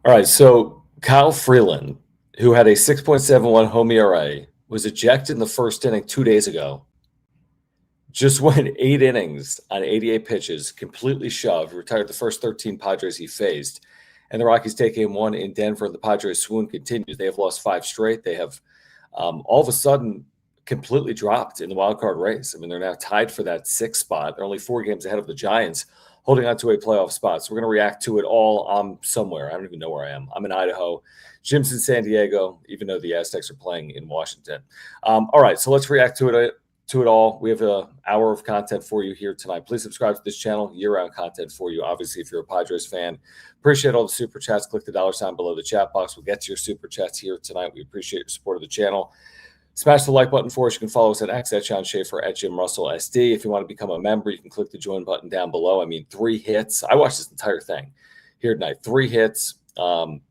All right, so Kyle Freeland, who had a 6.71 home ERA, was ejected in the first inning 2 days ago. Just went 8 innings on 88 pitches, completely shoved, retired the first 13 Padres he faced. And the Rockies take game one in Denver. The Padres swoon continues. They have lost 5 straight. They have all of a sudden completely dropped in the wild card race. I mean, they're now tied for that 6th spot. They're only 4 games ahead of the Giants, holding on to a playoff spot. So we're going to react to it all. I'm somewhere. I don't even know where I am. I'm in Idaho. Jim's in San Diego, even though the Aztecs are playing in Washington. All right, so let's react to it all. We have an hour of content for you here tonight. Please subscribe to this channel. Year-round content for you. Obviously, if you're a Padres fan, appreciate all the super chats. Click the $ below the chat box. We'll get to your super chats here tonight. We appreciate your support of the channel. Smash the like button for us. You can follow us at X, at Sean Schaefer, at Jim Russell SD. If you want to become a member, you can click the join button down below. I mean, 3 hits. I watched this entire thing here tonight. 3 hits.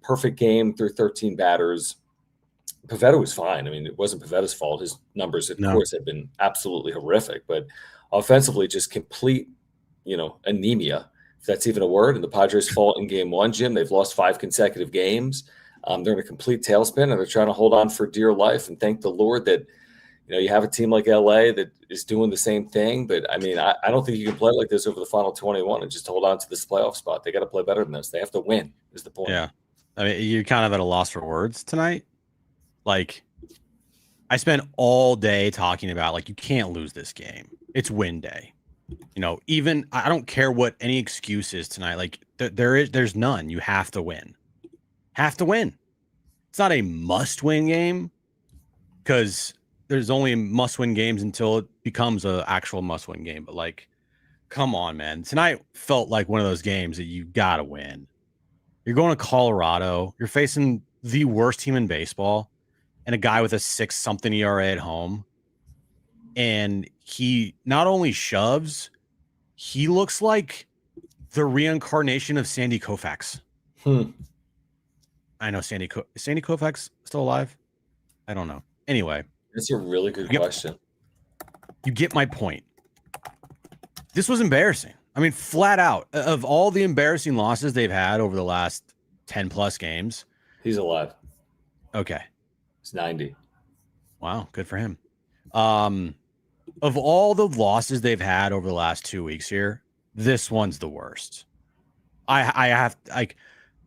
Perfect game through 13 batters. Pivetta was fine. I mean, it wasn't Pivetta's fault. His numbers, of course, have been absolutely horrific. But offensively, just complete, anemia, if that's even a word. And the Padres' fault in game one, Jim. They've lost 5 consecutive games. They're in a complete tailspin, and they're trying to hold on for dear life. And thank the Lord that, you have a team like LA that is doing the same thing. But, I mean, I don't think you can play like this over the final 21 and just hold on to this playoff spot. They got to play better than this. They have to win is the point. Yeah. I mean, you're kind of at a loss for words tonight. Like, I spent all day talking about, like, you can't lose this game. It's win day. Even I don't care what any excuse is tonight. Like, there's none. You have to win. Have to win. It's not a must-win game because there's only must-win games until it becomes an actual must-win game. But, like, come on, man. Tonight felt like one of those games that you got to win. You're going to Colorado. You're facing the worst team in baseball and a guy with a 6-something ERA at home. And he not only shoves, he looks like the reincarnation of Sandy Koufax. I know is Sandy Koufax still alive? I don't know. Anyway. That's a really good question. You get my point. This was embarrassing. I mean, flat out. Of all the embarrassing losses they've had over the last 10-plus games. He's alive. Okay. He's 90. Wow, good for him. Of all the losses they've had over the last 2 weeks here, this one's the worst.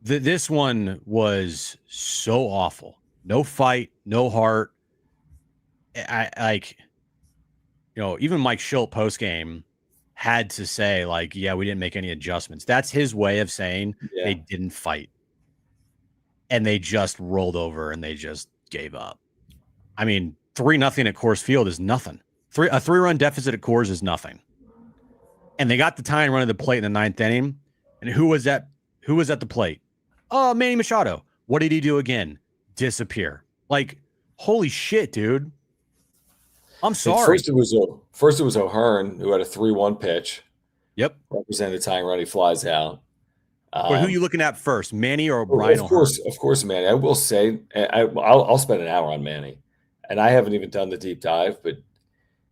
This one was so awful. No fight, no heart. Even Mike Schilt postgame had to say, like, yeah, we didn't make any adjustments. That's his way of saying they didn't fight. And they just rolled over and they just gave up. I mean, 3-0 at Coors Field is nothing. A 3-run deficit at Coors is nothing. And they got the tying run at the plate in the 9th inning. And who was at the plate? Oh, Manny Machado. What did he do again? Disappear. Like, holy shit, dude. I'm sorry. First it was O'Hearn, who had a 3-1 pitch. Yep. Represented the tying run. He flies out. But who are you looking at first, Manny or Brian O'Hearn? Of course, Manny. I will say, I'll spend an hour on Manny. And I haven't even done the deep dive, but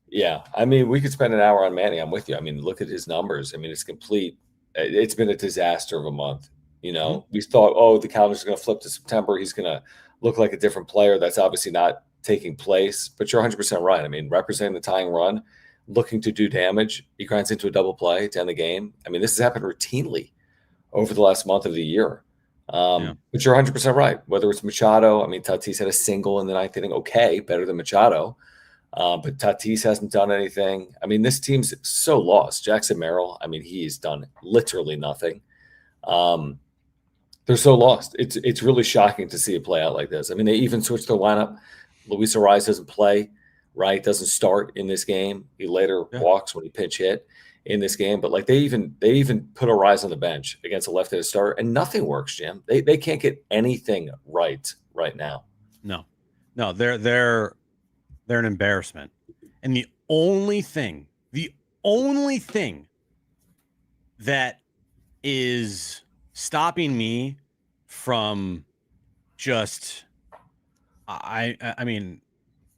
yeah, I mean, we could spend an hour on Manny. I'm with you. I mean, look at his numbers. I mean, it's complete. It's been a disaster of a month. We thought, the calendar's going to flip to September. He's going to look like a different player. That's obviously not taking place, but you're 100% right. I mean, representing the tying run, looking to do damage. He grinds into a double play to end the game. I mean, this has happened routinely over the last month of the year. But you're 100% right. Whether it's Machado, I mean, Tatis had a single in the 9th inning. Okay, better than Machado. But Tatis hasn't done anything. I mean, this team's so lost. Jackson Merrill, I mean, he's done literally nothing. They're so lost. It's really shocking to see it play out like this. I mean, they even switched their lineup. Luis Ariz doesn't play, right? Doesn't start in this game. He later walks when he pinch hit in this game. But like they even put Ariz on the bench against a left-handed starter, and nothing works, Jim. They can't get anything right now. No, they're an embarrassment. And the only thing that is stopping me from just, I mean,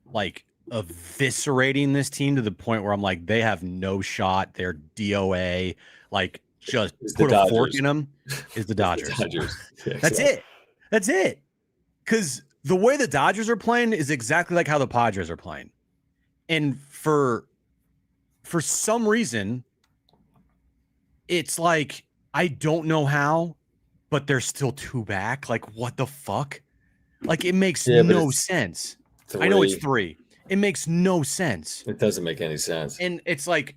like eviscerating this team to the point where I'm like, they have no shot. They're DOA. Like, just It's the put a fork Dodgers. in them is the Dodgers. Dodgers. Yeah, That's it. That's it. Because the way the Dodgers are playing is exactly like how the Padres are playing. And for some reason, it's like, I don't know how, but they're still 2 back. Like, what the fuck? Like, it makes no sense. I know it's 3. It makes no sense. It doesn't make any sense. And it's like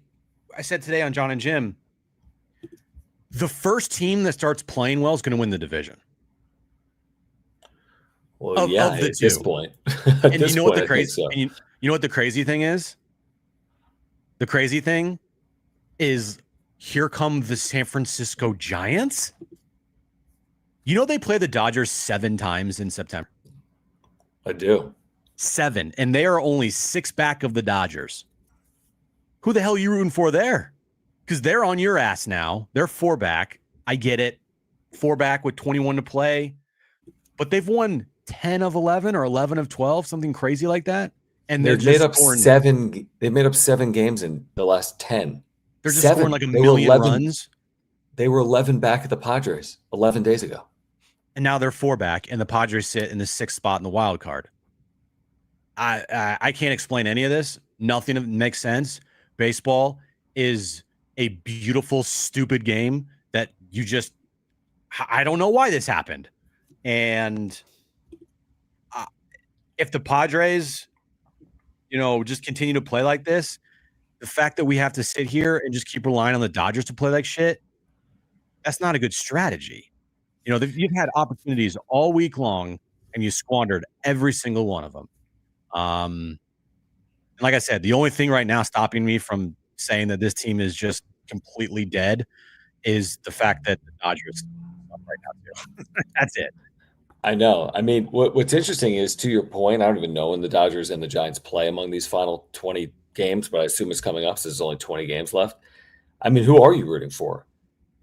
I said today on John and Jim, the first team that starts playing well is going to win the division. Well, of the at two. this point. And you know what the crazy you know what the crazy thing is? The crazy thing is, here come the San Francisco Giants. You know they play the Dodgers 7 times in September. I do. 7, and they are only 6 back of the Dodgers. Who the hell are you rooting for there? Because they're on your ass now. They're 4 back. I get it. 4 back with 21 to play. But they've won 10 of 11 or 11 of 12, something crazy like that. And they're made up 7. They made up 7 games in the last 10. They're just scoring like a million runs. They were 11 back at the Padres 11 days ago. And now they're 4 back, and the Padres sit in the 6th spot in the wild card. I can't explain any of this. Nothing makes sense. Baseball is a beautiful, stupid game that you just – I don't know why this happened. And if the Padres, just continue to play like this, the fact that we have to sit here and just keep relying on the Dodgers to play like shit, that's not a good strategy. You've had opportunities all week long, and you squandered every single one of them. And like I said, the only thing right now stopping me from saying that this team is just completely dead is the fact that the Dodgers are right now too. That's it. I know. I mean, what's interesting is, to your point, I don't even know when the Dodgers and the Giants play among these final 20 games, but I assume it's coming up since there's only 20 games left. I mean, who are you rooting for?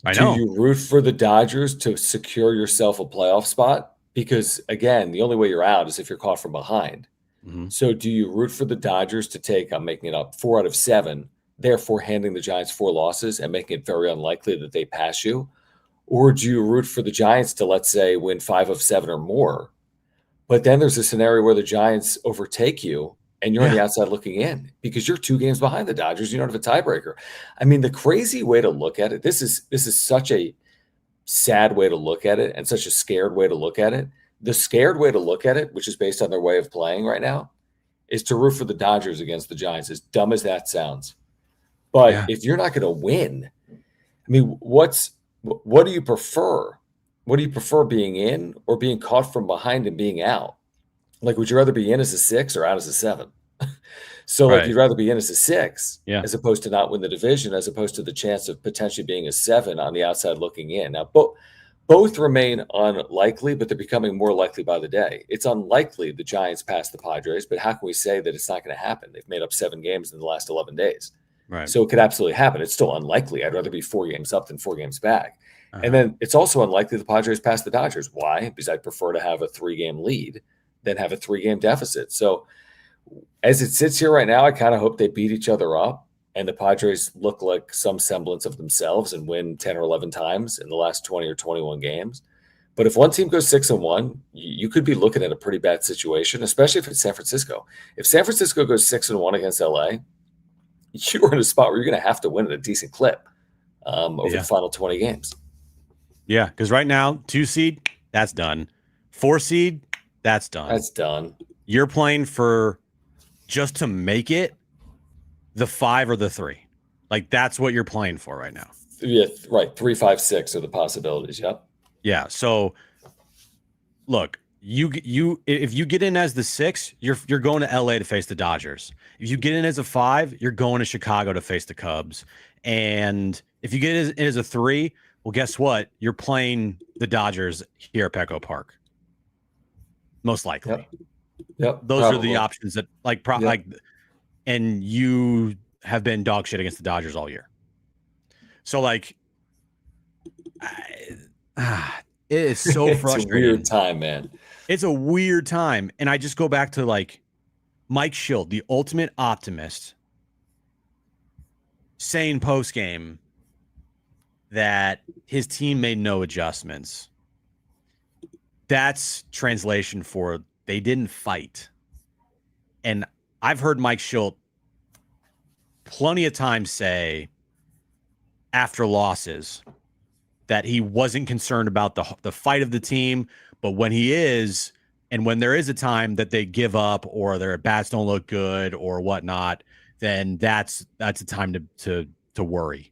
I know. Do you root for the Dodgers to secure yourself a playoff spot? Because, again, the only way you're out is if you're caught from behind. Mm-hmm. So do you root for the Dodgers to take, I'm making it up, 4 out of 7, therefore handing the Giants 4 losses and making it very unlikely that they pass you? Or do you root for the Giants to, let's say, win 5 of 7 or more? But then there's a scenario where the Giants overtake you and you're on the outside looking in because you're 2 games behind the Dodgers. You don't have a tiebreaker. I mean, the crazy way to look at it, this is such a sad way to look at it and such a scared way to look at it. The scared way to look at it, which is based on their way of playing right now, is to root for the Dodgers against the Giants, as dumb as that sounds. But if you're not going to win, I mean, what do you prefer? What do you prefer, being in or being caught from behind and being out? Like, would you rather be in as a 6 or out as a 7? So, like, you'd rather be in as a 6 as opposed to not win the division, as opposed to the chance of potentially being a 7 on the outside looking in. Now, both remain unlikely, but they're becoming more likely by the day. It's unlikely the Giants pass the Padres, but how can we say that it's not going to happen? They've made up 7 games in the last 11 days. Right. So it could absolutely happen. It's still unlikely. I'd rather be 4 games up than 4 games back. And then it's also unlikely the Padres pass the Dodgers. Why? Because I'd prefer to have a 3-game lead than have a 3-game deficit. So as it sits here right now, I kind of hope they beat each other up and the Padres look like some semblance of themselves and win 10 or 11 times in the last 20 or 21 games. But if one team goes 6-1, you could be looking at a pretty bad situation, especially if it's San Francisco. If San Francisco goes 6-1 against LA, you're in a spot where you're going to have to win at a decent clip over the final 20 games. Yeah, because right now, 2 seed, that's done. 4 seed, that's done. That's done. You're playing for just to make it the 5 or the 3. Like, that's what you're playing for right now. Yeah, right. 3, 5, 6 are the possibilities. Yep. Yeah. So, look, if you get in as the 6, you're going to LA to face the Dodgers. If you get in as a 5, you're going to Chicago to face the Cubs. And if you get in as a 3, well, guess what? You're playing the Dodgers here at Petco Park. Most likely. Yep. Those are the options that and you have been dog shit against the Dodgers all year. So, like, it is so frustrating. It's a weird time, man. It's a weird time. And I just go back to, like, Mike Schild, the ultimate optimist, saying post-game, that his team made no adjustments. That's translation for they didn't fight. And I've heard Mike Schilt plenty of times say after losses that he wasn't concerned about the fight of the team, but when he is, and when there is a time that they give up or their bats don't look good or whatnot, then that's a time to worry.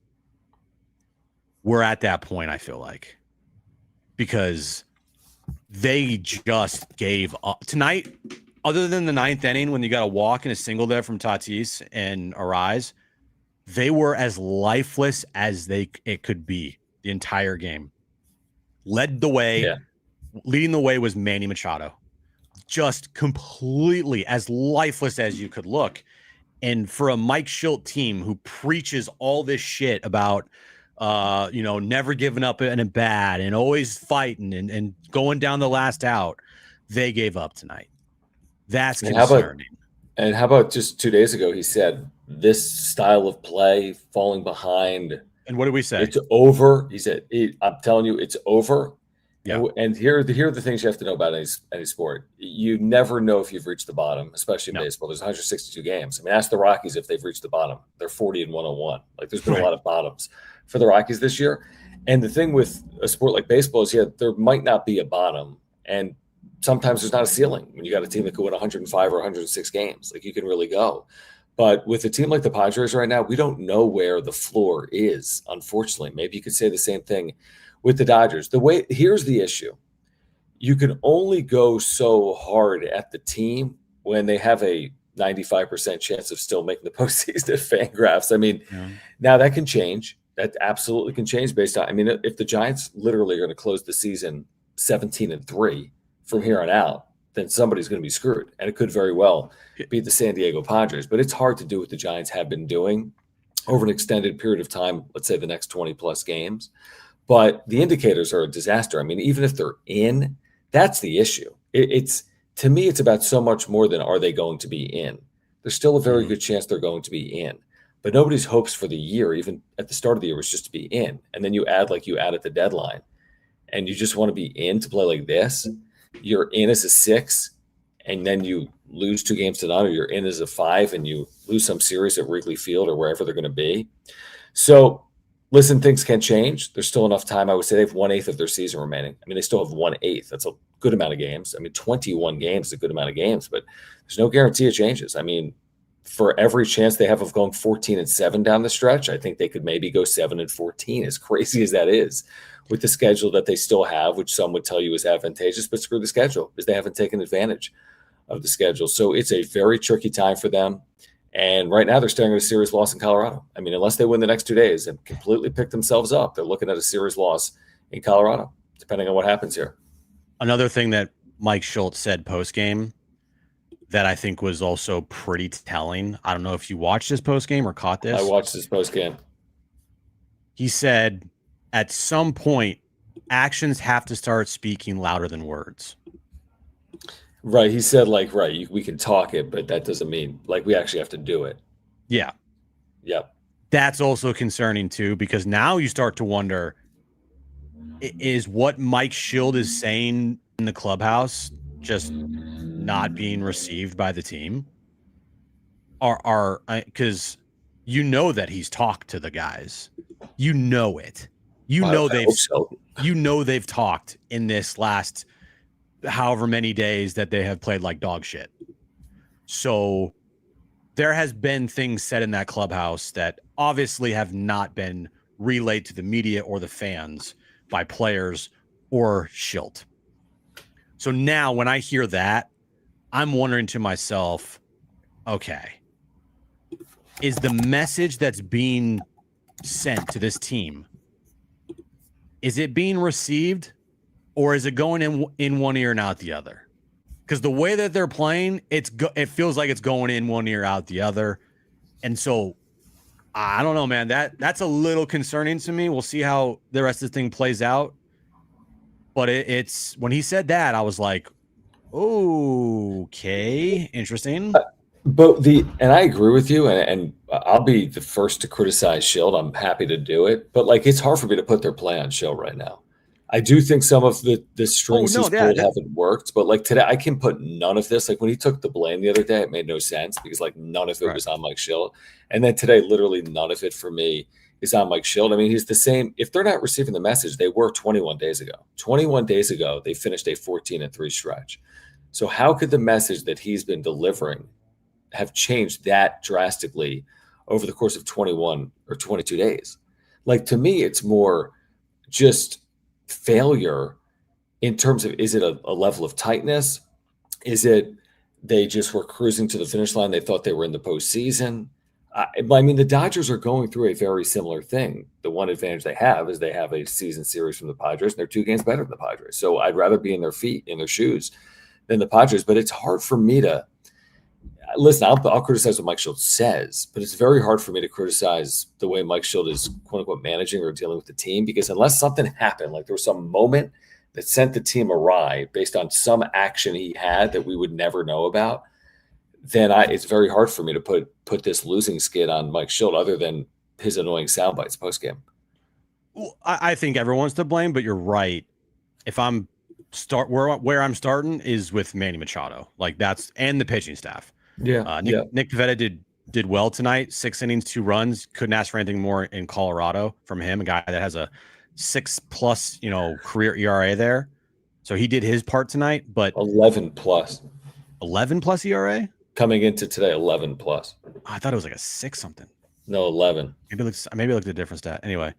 We're at that point, I feel like, because they just gave up tonight. Other than the ninth inning when you got a walk and a single there from Tatis and Arise, they were as lifeless as it could be the entire game. Leading the way was Manny Machado. Just completely as lifeless as you could look. And for a Mike Schilt team who preaches all this shit about never giving up in a bat and always fighting and going down the last out, they gave up tonight. That's concerning. How about just 2 days ago, he said this style of play, falling behind. And what did we say? It's over. He said, I'm telling you, it's over. Yeah. And here are the things you have to know about any sport. You never know if you've reached the bottom, especially in baseball. There's 162 games. I mean, ask the Rockies if they've reached the bottom. They're 40-101. Like, there's been a lot of bottoms for the Rockies this year. And the thing with a sport like baseball is, there might not be a bottom. And sometimes there's not a ceiling when you got a team that could win 105 or 106 games. Like, you can really go. But with a team like the Padres right now, we don't know where the floor is, unfortunately. Maybe you could say the same thing with the Dodgers. Here's the issue. You can only go so hard at the team when they have a 95% chance of still making the postseason at Fangraphs. I mean, Now that can change. That absolutely can change based on, if the Giants literally are going to close the season 17-3 from here on out, then somebody's going to be screwed. And it could very well be the San Diego Padres. But it's hard to do what the Giants have been doing over an extended period of time, let's say the next 20-plus games. But the indicators are a disaster. I mean, even if they're in, that's the issue. To me, it's about so much more than are they going to be in. There's still a very good chance they're going to be in. But nobody's hopes for the year, even at the start of the year, was just to be in. And then you add like you add at the deadline. And you just want to be in to play like this. You're in as a 6, and then you lose 2 games to none, or you're in as a 5, and you lose some series at Wrigley Field or wherever they're going to be. So, listen, things can change. There's still enough time. I would say they have 1/8 of their season remaining. I mean, they still have 1/8. That's a good amount of games. I mean, 21 games is a good amount of games, but there's no guarantee it changes. I mean, for every chance they have of going 14-7 down the stretch, I think they could maybe go 7-14, as crazy as that is, with the schedule that they still have, which some would tell you is advantageous, but screw the schedule because they haven't taken advantage of the schedule. So it's a very tricky time for them. And right now they're staring at a series loss in Colorado. I mean, unless they win the next 2 days and completely pick themselves up, they're looking at a series loss in Colorado, depending on what happens here. Another thing that Mike Schilt said post-game that I think was also pretty telling. I don't know if you watched this post-game or caught this. I watched this post-game. He said, at some point, actions have to start speaking louder than words. Right. He said, we can talk it, but that doesn't mean, we actually have to do it. Yeah. Yep. That's also concerning, too, because now you start to wonder, is what Mike Schilt is saying in the clubhouse just not being received by the team? Because you know that he's talked to the guys. You know it. You know they've talked in this last however many days that they have played like dog shit. So there has been things said in that clubhouse that obviously have not been relayed to the media or the fans by players or Schilt. So now when I hear that, I'm wondering to myself, okay, is the message that's being sent to this team, is it being received, or is it going in one ear and out the other? Because the way that they're playing, it feels like it's going in one ear, out the other. And so I don't know, man. That's a little concerning to me. We'll see how the rest of the thing plays out. But it's when he said that, I was like, okay, interesting. And I agree with you. And I'll be the first to criticize Schild. I'm happy to do it, but like it's hard for me to put their play on Schild right now. I do think some of the strings no, he's yeah, pulled haven't worked, but like today, I can put none of this. Like when he took the blame the other day, it made no sense because like none of it right. was on Mike Schild, and then today, literally none of it for me is on Mike Schild. I mean, he's the same. If they're not receiving the message, they were 21 days ago. 21 days ago, they finished a 14-3 stretch. So how could the message that he's been delivering have changed that drastically over the course of 21 or 22 days? Like to me, it's more just failure in terms of, is it a level of tightness? Is it they just were cruising to the finish line? They thought they were in the postseason. I mean, the Dodgers are going through a very similar thing. The one advantage they have is they have a season series from the Padres, and they're 2 games better than the Padres. So I'd rather be in their feet, in their shoes, than the Padres. But it's hard for me to listen. I'll criticize what Mike Schild says, but it's very hard for me to criticize the way Mike Schild is "quote unquote" managing or dealing with the team, because unless something happened, like there was some moment that sent the team awry based on some action he had that we would never know about, then it's very hard for me to put this losing skid on Mike Schild, other than his annoying sound bites post game. Well, I think everyone's to blame, but you're right. If I'm where I'm starting is with Manny Machado, like that's, and the pitching staff. Yeah, Nick Pivetta did well tonight. 6 innings, 2 runs. Couldn't ask for anything more in Colorado from him, a guy that has a 6+ career ERA there. So he did his part tonight, but 11 plus 11+ ERA coming into today. 11 plus. I thought it was like a 6 something. No, 11. Maybe I looked at a different stat. Anyway,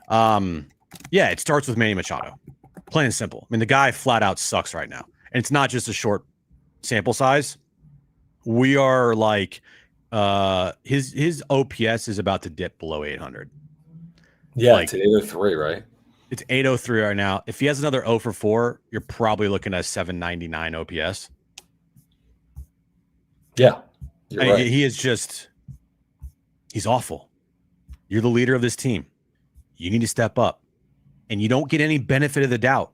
yeah, it starts with Manny Machado. Plain and simple. I mean, the guy flat out sucks right now, and it's not just a short sample size. We are like, his OPS is about to dip below 800. Yeah, like, it's 803, right? It's 803 right now. If he has another 0 for 4, you're probably looking at 799 OPS. Yeah, right. He is just, he's awful. You're the leader of this team. You need to step up, and you don't get any benefit of the doubt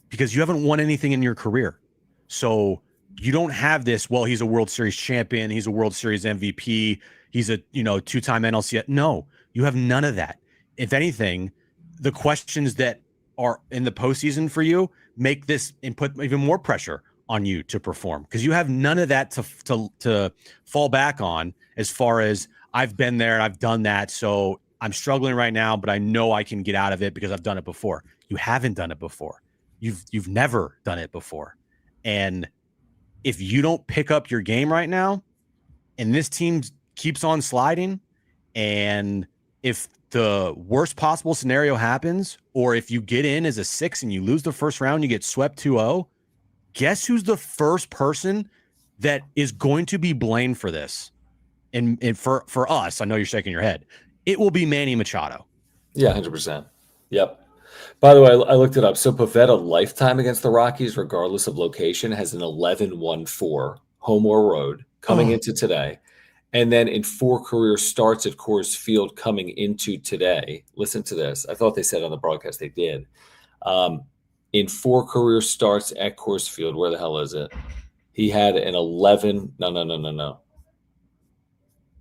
because you haven't won anything in your career. So you don't have this, well, he's a World Series champion, he's a World Series MVP, he's a 2-time NLCS. No, you have none of that. If anything, the questions that are in the postseason for you make this and put even more pressure on you to perform, because you have none of that to fall back on, as far as I've been there and I've done that, so I'm struggling right now, but I know I can get out of it because I've done it before. You haven't done it before. You've never done it before. And if you don't pick up your game right now, and this team keeps on sliding, and if the worst possible scenario happens, or if you get in as a 6 and you lose the first round, you get swept 2-0, guess who's the first person that is going to be blamed for this? And for us, I know you're shaking your head, it will be Manny Machado. Yeah, 100%. Yep. By the way, I looked it up. So Pivetta lifetime against the Rockies, regardless of location, has an 11-1-4 home or road coming into today. And then in 4 career starts at Coors Field coming into today, listen to this. I thought they said on the broadcast they did. In 4 career starts at Coors Field, where the hell is it? He had an 11. No.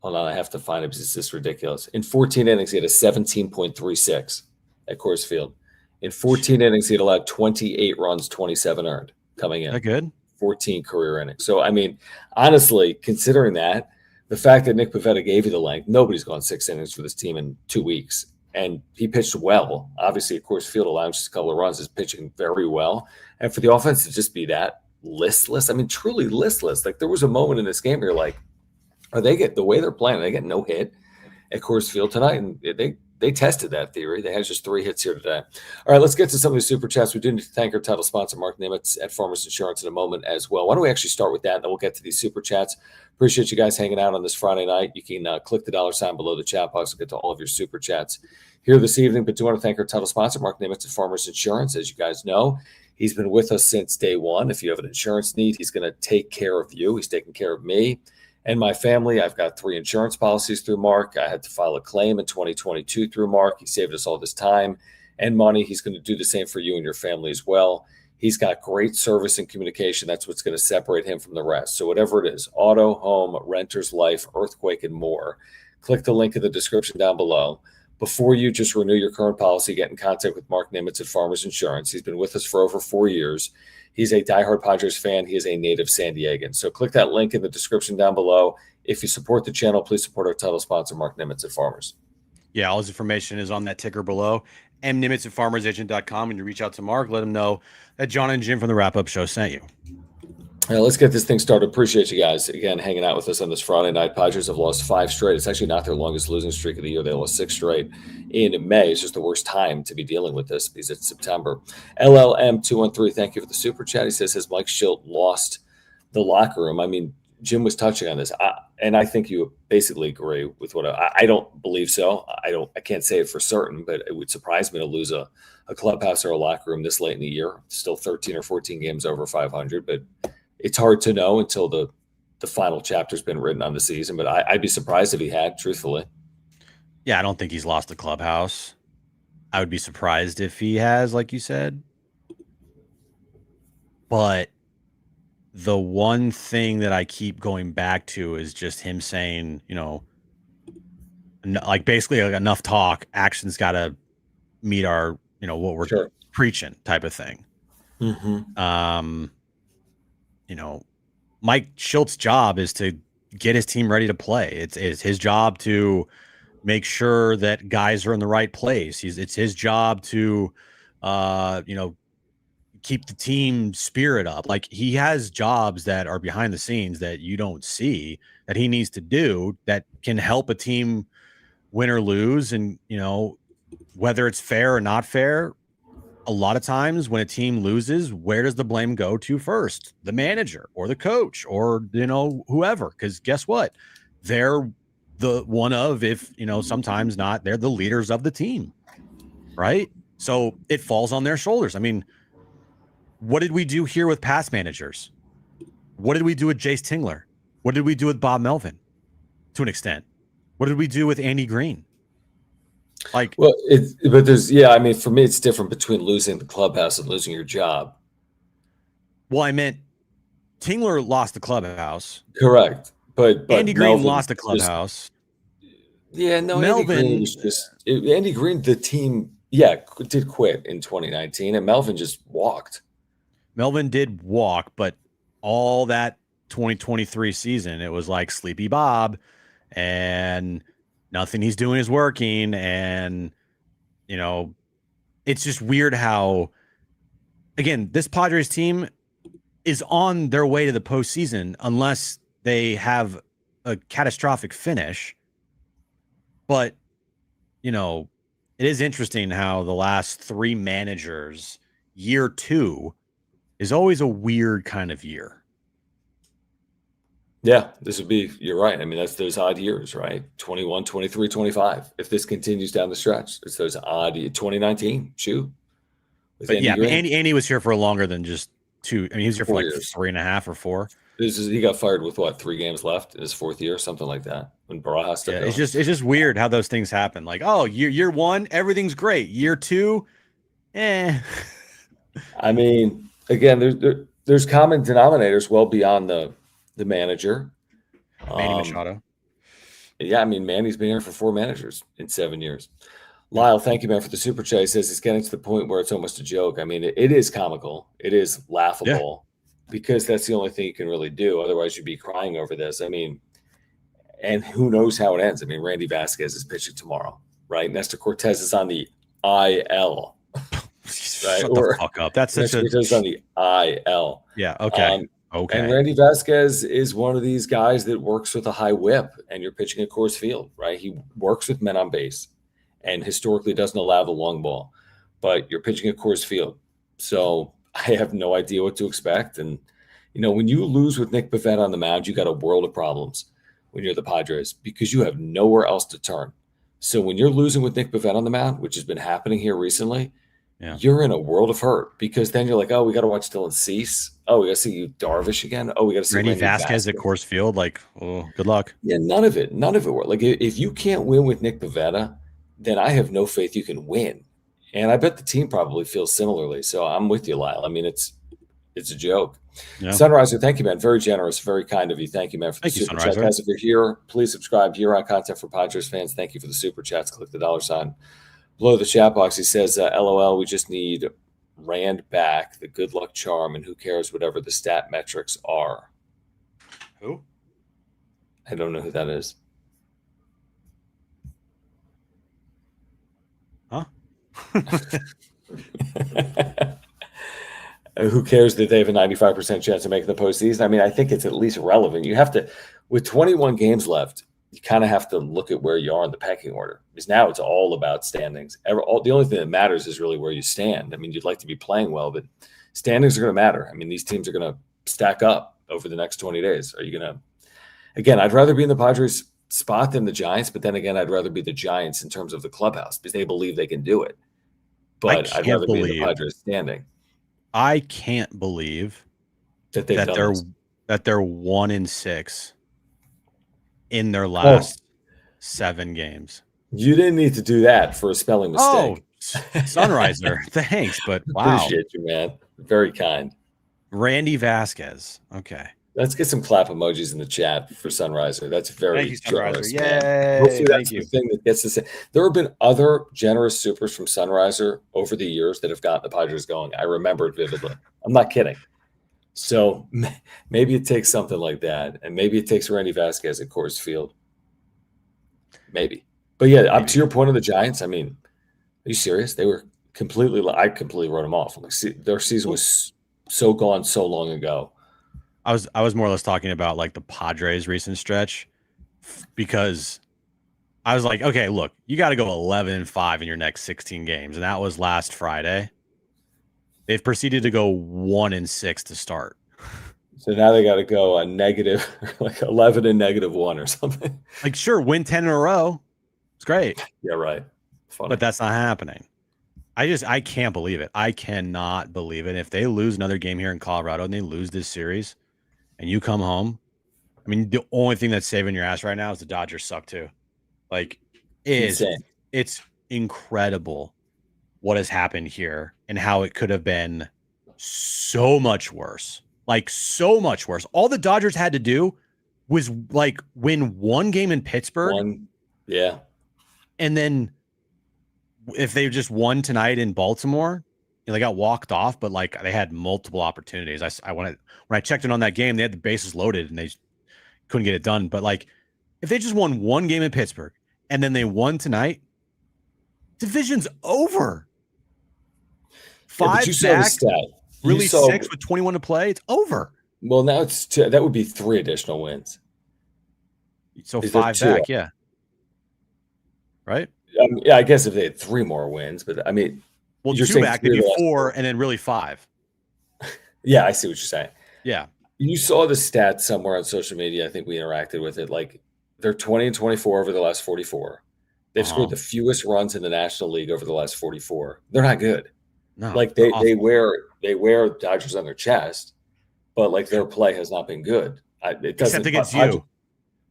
Hold on, I have to find it because it's just ridiculous. In 14 innings, he had a 17.36 at Coors Field. In 14 innings, he had allowed 28 runs, 27 earned coming in. That good? 14 career innings. So, I mean, honestly, considering that, the fact that Nick Pivetta gave you the length, nobody's gone 6 innings for this team in 2 weeks. And he pitched well. Obviously, at Coors Field, allowing just a couple of runs, is pitching very well. And for the offense to just be that listless, I mean, truly listless. Like, there was a moment in this game where you're like, the way they're playing, they get no hit at Coors Field tonight, and they tested that theory. They had just 3 hits here today. All right, let's get to some of the super chats. We do need to thank our title sponsor, Mark Nimitz at Farmers Insurance, in a moment as well. Why don't we actually start with that, and then we'll get to these super chats. Appreciate you guys hanging out on this Friday night. You can click the $ below the chat box to get to all of your super chats here this evening. But do want to thank our title sponsor, Mark Nimitz at Farmers Insurance. As you guys know, he's been with us since day one. If you have an insurance need, he's going to take care of you. He's taking care of me and my family. I've got 3 insurance policies through Mark. I had to file a claim in 2022 through Mark. He saved us all this time and money. He's going to do the same for you and your family as well. He's got great service and communication. That's what's going to separate him from the rest. So whatever it is, auto, home, renter's life, earthquake, and more, click the link in the description down below. Before you just renew your current policy, get in contact with Mark Nimitz at Farmers Insurance. He's been with us for over 4 years. He's a diehard Padres fan. He is a native San Diegan. So click that link in the description down below. If you support the channel, please support our title sponsor, Mark Nimitz at Farmers. Yeah, all his information is on that ticker below, mnimitz at farmersagent.com. And you reach out to Mark, let him know that John and Jim from the Wrap Up Show sent you. Let's get this thing started. Appreciate you guys, again, hanging out with us on this Friday night. Padres have lost 5 straight. It's actually not their longest losing streak of the year. They lost 6 straight in May. It's just the worst time to be dealing with this because it's September. LLM213, thank you for the super chat. He says, has Mike Schilt lost the locker room? I mean, Jim was touching on this, and I think you basically agree with what I don't believe so. I can't say it for certain, but it would surprise me to lose a clubhouse or a locker room this late in the year. Still 13 or 14 games over 500, but it's hard to know until the final chapter's been written on the season. But I'd be surprised if he had, truthfully. Yeah, I don't think he's lost the clubhouse. I would be surprised if he has, like you said. But the one thing that I keep going back to is just him saying, like basically like enough talk, action's got to meet our, what we're preaching type of thing. Mm-hmm. Mike Schilt's job is to get his team ready to play. It's his job to make sure that guys are in the right place. It's his job to, keep the team spirit up. Like, he has jobs that are behind the scenes that you don't see that he needs to do that can help a team win or lose. And, whether it's fair or not fair, a lot of times when a team loses, where does the blame go to first? The manager or the coach or, whoever. Because guess what? They're the one of, if, sometimes not, they're the leaders of the team, right? So it falls on their shoulders. I mean, what did we do here with past managers? What did we do with Jace Tingler? What did we do with Bob Melvin to an extent? What did we do with Andy Green? For me, it's different between losing the clubhouse and losing your job. Well, I meant Tingler lost the clubhouse. Correct. But Andy Green lost the clubhouse. Melvin, Andy Green, the team, did quit in 2019, and Melvin just walked. Melvin did walk, but all that 2023 season, it was like Sleepy Bob, and nothing he's doing is working. And, it's just weird how, again, this Padres team is on their way to the postseason unless they have a catastrophic finish. But, it is interesting how the last 3 managers, year 2 is always a weird kind of year. Yeah, this would be, you're right. I mean, that's those odd years, right? 21, 23, 25. If this continues down the stretch, it's those odd 2019, shoot. But Andy was here for longer than just 2. I mean, he was here for like years. 3.5 or 4. He got fired with 3 games left in his 4th year, something like that. When Barajas took over. It's just weird how those things happen. Like, oh, year 1, everything's great. Year 2, I mean, again, there's common denominators well beyond the manager. Manny Machado. Yeah, I mean, Manny's been here for 4 managers in 7 years. Lyle, thank you, man, for the super chat. He says it's getting to the point where it's almost a joke. I mean, it is comical. It is laughable because that's the only thing you can really do. Otherwise, you'd be crying over this. I mean, and who knows how it ends. I mean, Randy Vasquez is pitching tomorrow, right? Nestor Cortez is on the IL. Right? Shut the fuck up. That's such a... Cortez on the IL. Yeah, okay. Okay. And Randy Vasquez is one of these guys that works with a high whip, and you're pitching at Coors Field, right? He works with men on base and historically doesn't allow the long ball, but you're pitching at Coors Field. So I have no idea what to expect. And, when you lose with Nick Pivetta on the mound, you got a world of problems when you're the Padres because you have nowhere else to turn. So when you're losing with Nick Pivetta on the mound, which has been happening here recently, you're in a world of hurt because then you're like, oh, we got to watch Dylan Cease. Oh, we got to see you Darvish again. Oh, we got to see Randy Vasquez at Coors Field. Like, oh, good luck. Yeah, none of it worked. Like, if you can't win with Nick Pivetta, then I have no faith you can win And I bet the team probably feels similarly. So I'm with you, Lyle. I mean, it's a joke. Yeah. Sunriser, thank you, man. Very generous, very kind of you. Thank you, man, for the super chat. Guys, if you're here, please subscribe here on Content for Padres fans. Thank you for the super chats. Click the $sign below the chat box. He says, LOL, we just need Rand back, the good luck charm, and who cares whatever the stat metrics are. Who? I don't know who that is. Huh? Who cares that they have a 95% chance of making the postseason? I mean, I think it's at least relevant. You have to, with 21 games left, you kind of have to look at where you are in the pecking order, because now it's all about standings. The only thing that matters is really where you stand. I mean, you'd like to be playing well, but standings are going to matter. I mean, these teams are going to stack up over the next 20 days. Are you going to, again, I'd rather be in the Padres spot than the Giants, but then again, I'd rather be the Giants in terms of the clubhouse because they believe they can do it. But I'd rather be in the Padres standing. I can't believe that they're 1-6 in their last 7 games. You didn't need to do that for a spelling mistake. Oh, Sunriser, thanks, but wow. Appreciate you, man. Very kind. Randy Vasquez. Okay. Let's get some clap emojis in the chat for Sunriser. That's very generous. Yay. Man. Hopefully that's the thing that gets us. There have been other generous supers from Sunriser over the years that have gotten the Padres going. I remember it vividly. I'm not kidding. So maybe it takes something like that, and maybe it takes Randy Vasquez at Coors Field. Maybe. But yeah, up to your point of the Giants, I mean, are you serious? They were I completely wrote them off. Like, their season was so gone so long ago. I was more or less talking about like the Padres' recent stretch, because I was like, okay, look, you got to go 11-5 in your next 16 games, and that was last Friday. They've proceeded to go 1-6 to start. So now they got to go a negative, like 11 and -1 or something. Like, sure, win 10 in a row. It's great. Yeah, right. Funny. But that's not happening. I can't believe it. I cannot believe it. If they lose another game here in Colorado and they lose this series and you come home, I mean, the only thing that's saving your ass right now is the Dodgers suck too. Like, it's incredible what has happened here and how it could have been so much worse. Like, so much worse. All the Dodgers had to do was like win one game in Pittsburgh. Yeah. And then if they just won tonight in Baltimore, they got walked off, but like they had multiple opportunities. When I checked in on that game, they had the bases loaded and they couldn't get it done. But like, if they just won one game in Pittsburgh and then they won tonight, division's over. 5 back, really 6 with 21 to play. It's over. Well, now it's that would be 3 additional wins. So 5 back, yeah. Right? Yeah, I guess if they had 3 more wins, but I mean, well, you're 2 back, they'd be 4, and then really 5. Yeah, I see what you're saying. Yeah. You saw the stats somewhere on social media. I think we interacted with it. Like, they're 20 and 24 over the last 44. They've scored the fewest runs in the National League over the last 44. They're not good. No, like they wear Dodgers on their chest, but like their play has not been good. Except against you.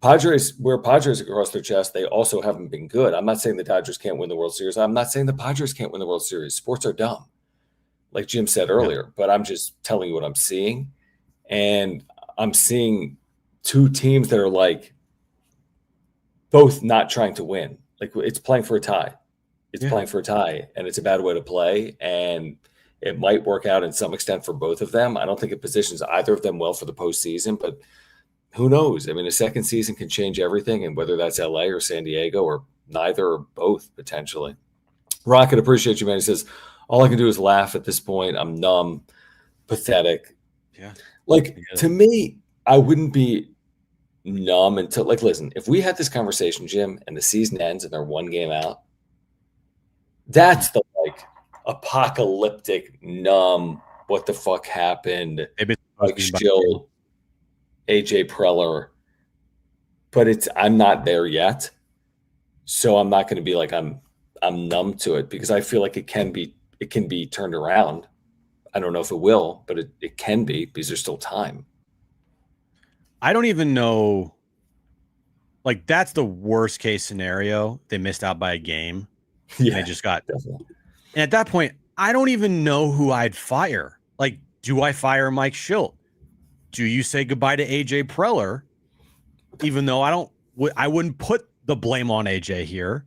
Padres across their chest, they also haven't been good. I'm not saying the Dodgers can't win the World Series. I'm not saying the Padres can't win the World Series. Sports are dumb, like Jim said earlier. But I'm just telling you what I'm seeing. And I'm seeing 2 teams that are like both not trying to win. Like, it's playing for a tie. It's playing for a tie, and it's a bad way to play. And it might work out in some extent for both of them. I don't think it positions either of them well for the postseason, but who knows? I mean, a second season can change everything, and whether that's LA or San Diego or neither or both potentially. Rocket, appreciate you, man. He says, all I can do is laugh at this point. I'm numb, pathetic. Yeah. Like, to me, I wouldn't be numb until, like, listen, if we had this conversation, Jim, and the season ends and they're 1 game out, that's the like apocalyptic, numb, what the fuck happened, like still AJ Preller. But I'm not there yet. So I'm not going to be like I'm numb to it, because I feel like it can be turned around. I don't know if it will, but it can be, because there's still time. I don't even know. Like, that's the worst case scenario. They missed out by a game. Yeah, they just got And at that point, I don't even know who I'd fire. Like, do I fire Mike Schilt? Do you say goodbye to AJ Preller? Even though I wouldn't put the blame on AJ here.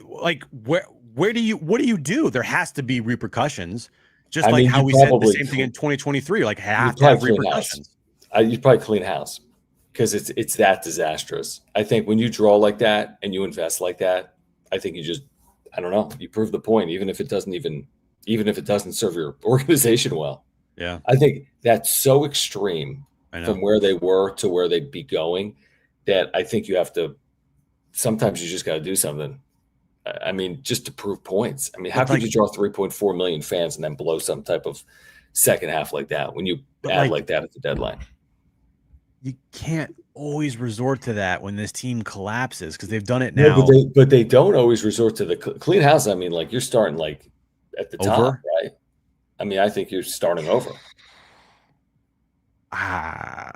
What do you do? There has to be repercussions. Just like how we said the same thing in 2023. Like, have to have repercussions. You'd probably clean house because it's that disastrous. I think when you draw like that and you invest like that, I think I don't know, you prove the point, even if it doesn't serve your organization well. Yeah. I think that's so extreme from where they were to where they'd be going that I think sometimes you just got to do something. I mean, just to prove points. I mean, how could you draw 3.4 million fans and then blow some type of second half like that when you add like that at the deadline? You can't always resort to that when this team collapses because they've done it now. No, but they don't always resort to the clean house. I mean, like you're starting like at the top, right? I mean, I think you're starting over. I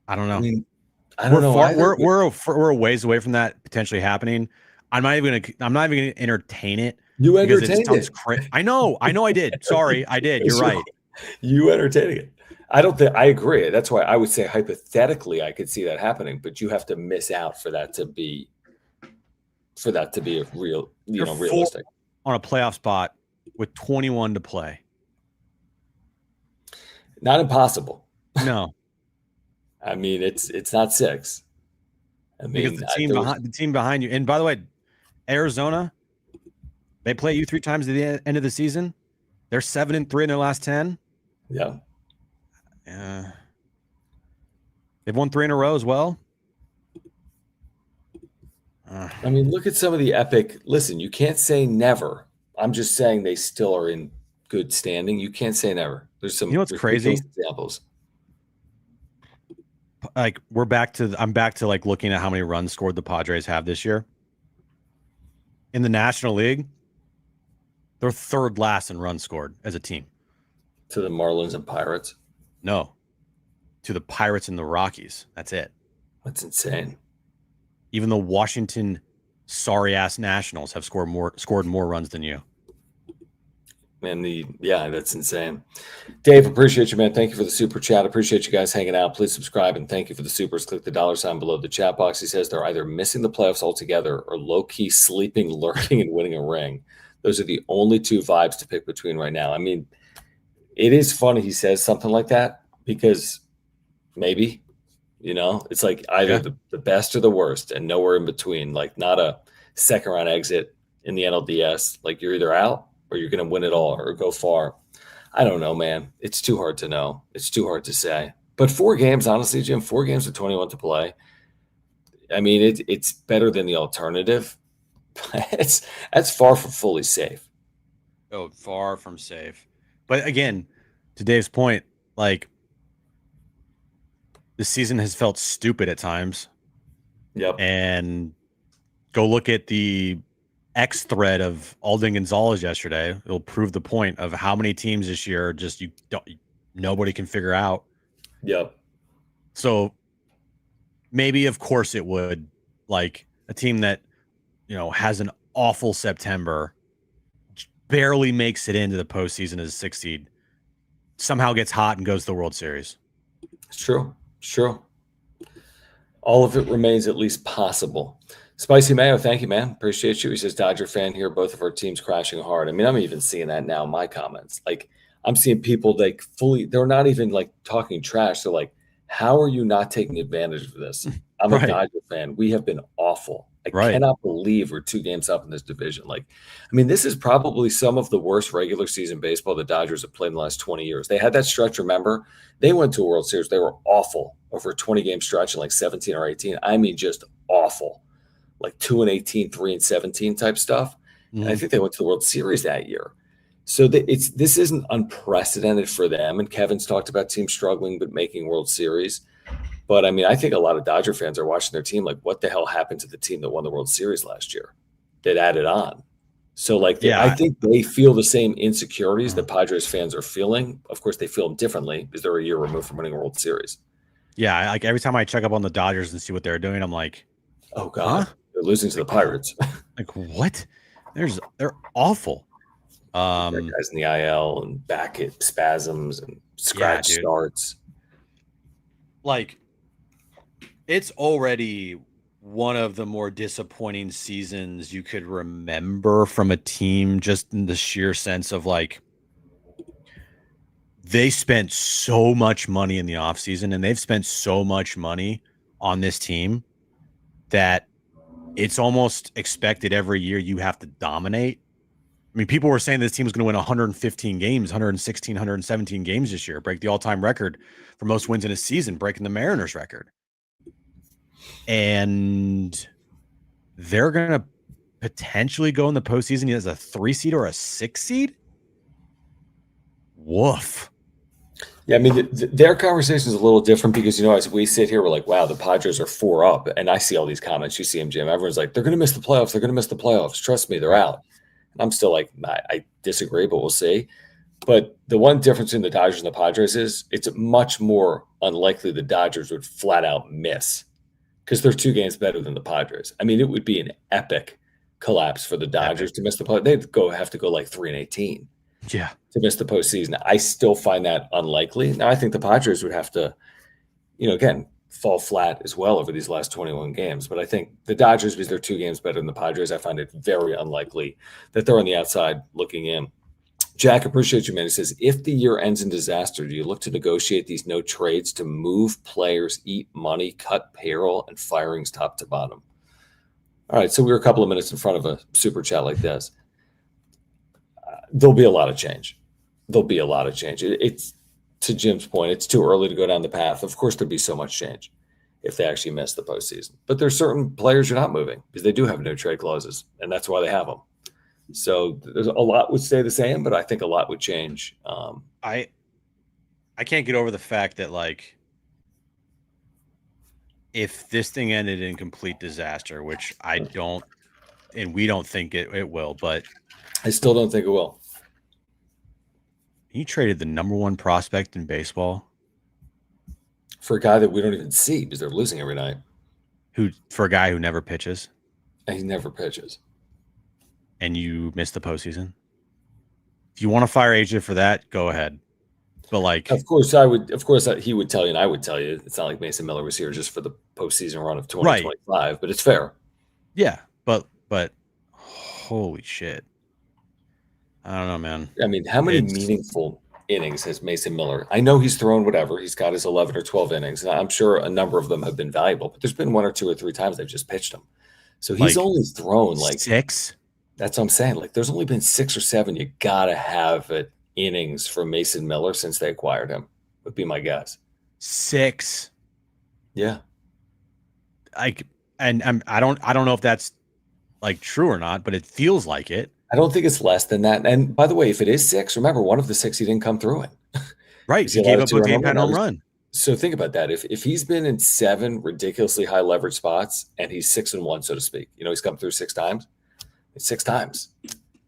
don't know. I mean, I don't know. We're a ways away from that potentially happening. I'm not even gonna entertain it. You entertained it. I know I did. Sorry, I did. You're right. You entertaining it. I agree. That's why I would say hypothetically I could see that happening, but you have to miss out for that to be a real, realistic. On a playoff spot with 21 to play. Not impossible. No. I mean, it's not 6. I mean, because the team behind you. And by the way, Arizona, they play you 3 times at the end of the season. They're 7-3 in their last 10. Yeah. They've won 3 in a row as well. I mean, look at some of the epic. Listen, you can't say never. I'm just saying they still are in good standing. You can't say never. There's some. You know what's crazy? Examples. Like I'm back to like looking at how many runs scored the Padres have this year. In the National League, they're 3rd last in runs scored as a team. To the Marlins and Pirates? No. To the Pirates and the Rockies. That's it. That's insane. Even the Washington sorry-ass Nationals have scored more runs than you. And that's insane. Dave, appreciate you, man. Thank you for the super chat. Appreciate you guys hanging out. Please subscribe and thank you for the supers. Click the $sign below the chat box. He says they're either missing the playoffs altogether or low-key sleeping, lurking, and winning a ring. Those are the only 2 vibes to pick between right now. I mean, it is funny he says something like that because maybe, it's like either the best or the worst and nowhere in between, like not a second-round exit in the NLDS. Like you're either out or you're going to win it all or go far. I don't know, man. It's too hard to know. It's too hard to say. But 4 games, honestly, Jim, 4 games with 21 to play. I mean, it's better than the alternative. That's far from fully safe. Oh, far from safe. But again, to Dave's point, like the season has felt stupid at times. Yep. And go look at the X thread of Alden Gonzalez yesterday. It'll prove the point of how many teams this year just nobody can figure out. Yep. So maybe, of course, it would, like a team that has an awful September, barely makes it into the postseason as a 6th seed, somehow gets hot and goes to the World Series. It's true. All of it remains at least possible. Spicy Mayo, thank you, man. Appreciate you. He says, Dodger fan here, both of our teams crashing hard. I mean, I'm even seeing that now in my comments. Like, I'm seeing people like they're not even like talking trash. They're like, how are you not taking advantage of this? I'm a Dodger fan. We have been awful. I cannot believe we're 2 games up in this division. Like, I mean, this is probably some of the worst regular season baseball the Dodgers have played in the last 20 years. They had that stretch, remember? They went to a World Series. They were awful over a 20-game stretch in like 17 or 18. I mean, just awful. Like 2-18, 3-17 type stuff. Mm-hmm. And I think they went to the World Series that year. So this isn't unprecedented for them. And Kevin's talked about teams struggling but making World Series. But, I mean, I think a lot of Dodger fans are watching their team like, what the hell happened to the team that won the World Series last year? That added on. So, like, I think they feel the same insecurities that Padres fans are feeling. Of course, they feel them differently because they're a year removed from winning a World Series. Yeah, like every time I check up on the Dodgers and see what they're doing, I'm like, oh, God, they're losing to the Pirates. Like, what? They're awful. Guys in the IL and back at spasms and scratch dude. starts. Like, it's already one of the more disappointing seasons you could remember from a team, just in the sheer sense of like they spent so much money in the offseason and they've spent so much money on this team that it's almost expected every year you have to dominate. I mean, people were saying this team was going to win 115 games, 116, 117 games this year, break the all-time record for most wins in a season, breaking the Mariners record. And they're going to potentially go in the postseason as a 3 seed or a 6 seed. Woof. Yeah, I mean, their conversation is a little different because, as we sit here, we're like, wow, the Padres are 4 up. And I see all these comments. You see them, Jim. Everyone's like, they're going to miss the playoffs. They're going to miss the playoffs. Trust me, they're out. And I'm still like, I disagree, but we'll see. But the one difference in the Dodgers and the Padres is it's much more unlikely the Dodgers would flat out miss because they're 2 games better than the Padres. I mean, it would be an epic collapse for the Dodgers to miss the playoffs. They'd have to go like 3-18. Yeah. To miss the postseason. I still find that unlikely. Now, I think the Padres would have to, again, fall flat as well over these last 21 games. But I think the Dodgers, because they're 2 games better than the Padres, I find it very unlikely that they're on the outside looking in. Jack, appreciate you, man. He says, if the year ends in disaster, do you look to negotiate these no trades to move players, eat money, cut payroll, and firings top to bottom? All right, so we were a couple of minutes in front of a super chat like this. There'll be a lot of change. It's, to Jim's point, it's too early to go down the path. Of course, there'd be so much change if they actually miss the postseason. But there's certain players you're not moving because they do have no trade clauses, and that's why they have them. So there's a lot would stay the same, but I think a lot would change. I can't get over the fact that, like, if this thing ended in complete disaster, which I don't, and we don't think it will, but I still don't think it will. He traded the number 1 prospect in baseball for a guy that we don't even see because they're losing every night. For a guy who never pitches. And he never pitches. And you missed the postseason. If you want to fire AJ for that, go ahead. But like, of course I would. Of course he would tell you, and I would tell you. It's not like Mason Miller was here just for the postseason run of 2025, right. But it's fair. Yeah, but holy shit. I don't know, man. I mean, how many meaningful innings has Mason Miller? I know he's thrown whatever. He's got his 11 or 12 innings, and I'm sure a number of them have been valuable. But there's been 1 or 2 or 3 times they've just pitched him. So he's only thrown like 6. That's what I'm saying. Like, there's only been 6 or 7. You gotta have it innings for Mason Miller since they acquired him. Would be my guess. 6. Yeah. I don't know if that's like true or not, but it feels like it. I don't think it's less than that. And by the way, if it is 6, remember 1 of the 6 he didn't come through in. Right. He gave up a game home run. So think about that. If he's been in 7 ridiculously high leverage spots and he's 6-1, so to speak, he's come through 6 times. It's 6 times.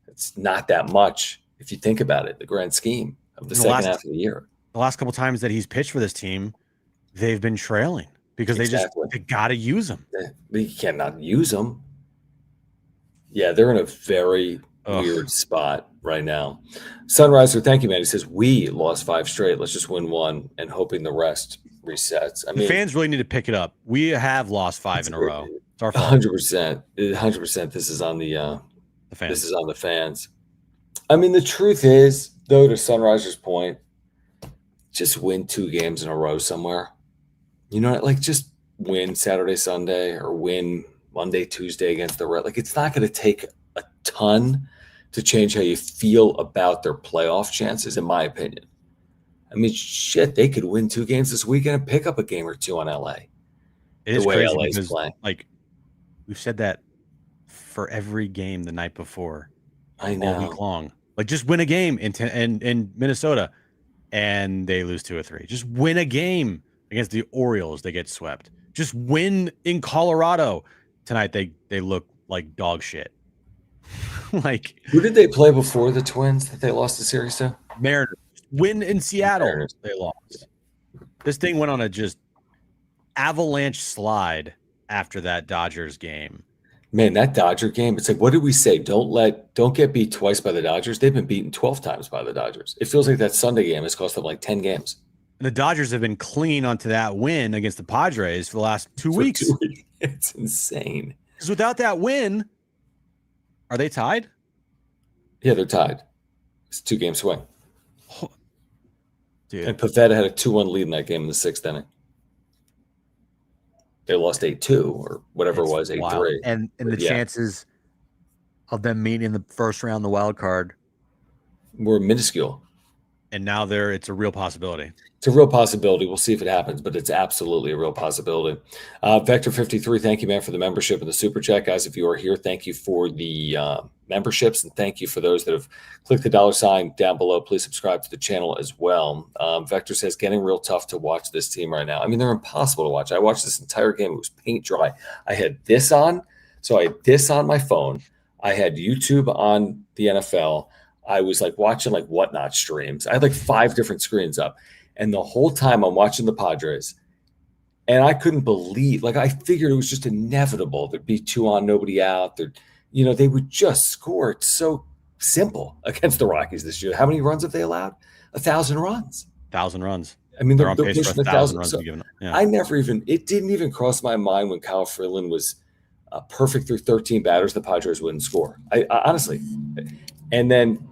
It's not that much if you think about it, the grand scheme of the second half of the year. The last couple of times that he's pitched for this team, they've been trailing because they got to use him. They cannot use him. Yeah, they're in a very weird spot right now. Sunriser, thank you, man. He says, we lost 5 straight. Let's just win 1 and hoping the rest resets. I mean, the fans really need to pick it up. We have lost 5 in a row. It's our fault. 100%. 100%. This is on the fans. This is on the fans. I mean, the truth is, though, to Sunriser's point, just win 2 games in a row somewhere. Like just win Saturday, Sunday, or win Monday, Tuesday against the Red. Like, it's not going to take a ton to change how you feel about their playoff chances, in my opinion. I mean, shit, they could win 2 games this weekend and pick up a game or 2 on LA. It is crazy because, playing. Like, we've said that for every game the night before. I know. All week long. Like, just win a game in Minnesota, and they lose 2 or 3. Just win a game against the Orioles, they get swept. Just win in Colorado. Tonight, they look like dog shit. Like, who did they play before the Twins that they lost the series to? Mariners. Win in Seattle. They lost. This thing went on a just avalanche slide after that Dodgers game. Man, that Dodger game, it's like, what did we say? Don't get beat twice by the Dodgers. They've been beaten 12 times by the Dodgers. It feels like that Sunday game has cost them like 10 games. And the Dodgers have been clinging onto that win against the Padres for the last 2 weeks. 2 weeks. It's insane. Because without that win, are they tied? Yeah, they're tied. It's a 2-game swing. Oh, dude. And Pavetta had a 2-1 lead in that game in the 6th inning. They lost 8-2 or whatever it was, 8-3. And the chances of them meeting in the first round, the wild card, were minuscule. And now it's a real possibility. It's a real possibility. We'll see if it happens, but it's absolutely a real possibility. Vector53, thank you, man, for the membership and the super chat. Guys, if you are here, thank you for the memberships, and thank you for those that have clicked the $ down below. Please subscribe to the channel as well. Vector says, getting real tough to watch this team right now. I mean, they're impossible to watch. I watched this entire game. It was paint dry. I had this on. So I had this on my phone. I had YouTube on the NFL. I was like watching like whatnot streams. I had like 5 different screens up. And the whole time I'm watching the Padres, and I couldn't believe, like I figured it was just inevitable. There'd be 2 on, nobody out. They would just score. It's so simple against the Rockies this year. How many runs have they allowed? 1,000 runs. 1,000 runs. I mean, they're on pace for 1,000 runs. So yeah. It didn't even cross my mind when Kyle Freeland was perfect through 13 batters, the Padres wouldn't score. I honestly, and then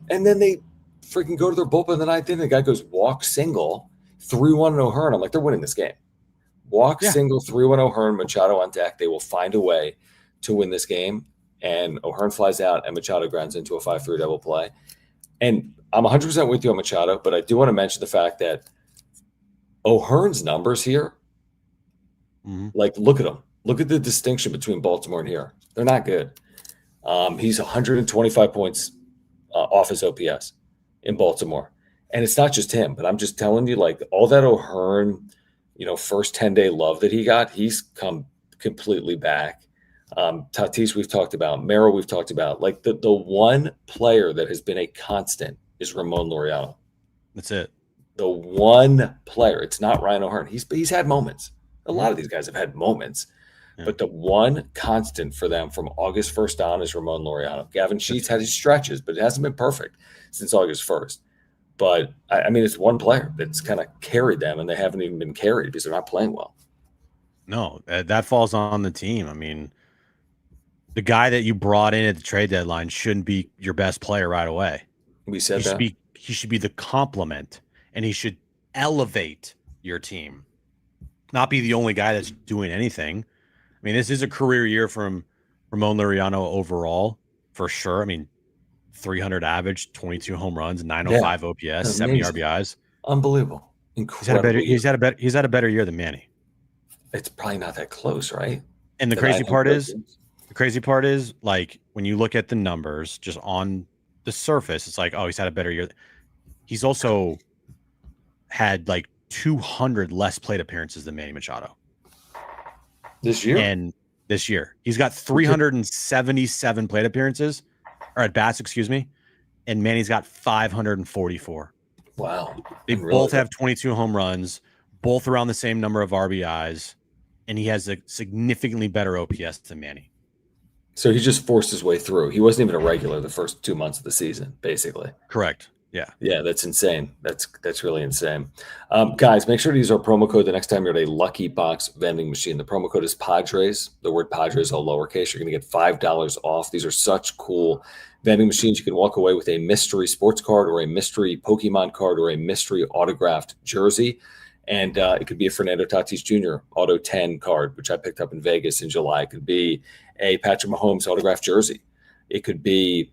they freaking go to their bullpen the 9th inning. The guy goes walk single, 3-1 O'Hearn. I'm like, they're winning this game. Single, 3-1 O'Hearn, Machado on deck. They will find a way to win this game. And O'Hearn flies out, and Machado grounds into a 5-3 double play. And I'm 100% with you on Machado, but I do want to mention the fact that O'Hearn's numbers here, like, look at them. Look at the distinction between Baltimore and here. They're not good. He's 125 points off his OPS in Baltimore. And it's not just him, but I'm just telling you, like, all that O'Hearn, first 10-day love that he got, he's come completely back. Tatis, we've talked about. Merrill, we've talked about. Like, the one player that has been a constant is Ramon Laureano. That's it. The one player. It's not Ryan O'Hearn. He's had moments. A lot of these guys have had moments. Yeah. But the one constant for them from August 1st on is Ramon Laureano. Gavin Sheets had his stretches, but it hasn't been perfect since August 1st. But, I mean, it's one player that's kind of carried them, and they haven't even been carried because they're not playing well. No, that falls on the team. I mean, the guy that you brought in at the trade deadline shouldn't be your best player right away. We said that. He should be the complement, and he should elevate your team, not be the only guy that's doing anything. I mean, this is a career year from Ramon Laureano overall, for sure. I mean, 300 average, 22 home runs, 905 OPS, 70 RBIs. Unbelievable. Incredible. He's had a better year than Manny. It's probably not that close, right? And the crazy part is, like, when you look at the numbers just on the surface, it's like, oh, he's had a better year. He's also had like 200 less plate appearances than Manny Machado. This year? And this year. He's got 377 plate appearances, or at bats, excuse me. And Manny's got 544. Wow. They both have 22 home runs, both around the same number of RBIs, and he has a significantly better OPS than Manny. So he just forced his way through. He wasn't even a regular the first 2 months of the season, basically. Correct. Yeah. Yeah, that's insane. That's really insane. Guys, make sure to use our promo code the next time you're at a Lucky Box vending machine. The promo code is Padres. The word Padres, all lowercase. You're going to get $5 off. These are such cool vending machines. You can walk away with a mystery sports card or a mystery Pokemon card or a mystery autographed jersey. And it could be a Fernando Tatis Jr. Auto 10 card, which I picked up in Vegas in July. It could be a Patrick Mahomes autographed jersey. It could be,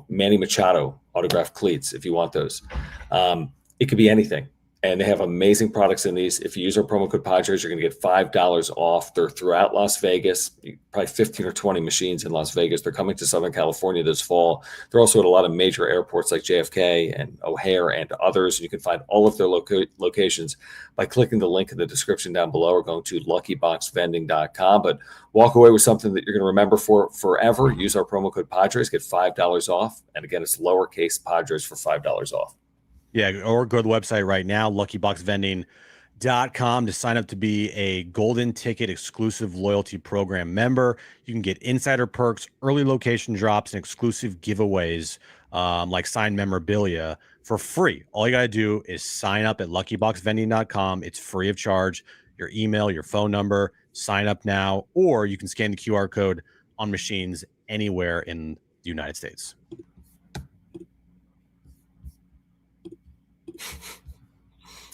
Manny Machado autographed cleats if you want those. It could be anything. And they have amazing products in these. If you use our promo code Padres, you're going to get $5 off. They're throughout Las Vegas, probably 15 or 20 machines in Las Vegas. They're coming to Southern California this fall. They're also at a lot of major airports like JFK and O'Hare and others. And you can find all of their locations by clicking the link in the description down below or going to luckyboxvending.com. But walk away with something that you're going to remember for forever. Use our promo code Padres, get $5 off. And again, it's lowercase Padres for $5 off. Yeah, or go to the website right now, luckyboxvending.com. Postgame.com to sign up to be a golden ticket exclusive loyalty program member. You can get insider perks, early location drops, and exclusive giveaways like signed memorabilia for free. All you got to do is sign up at luckyboxvending.com. It's free of charge. Your email, your phone number, sign up now, or you can scan the QR code on machines anywhere in the United States.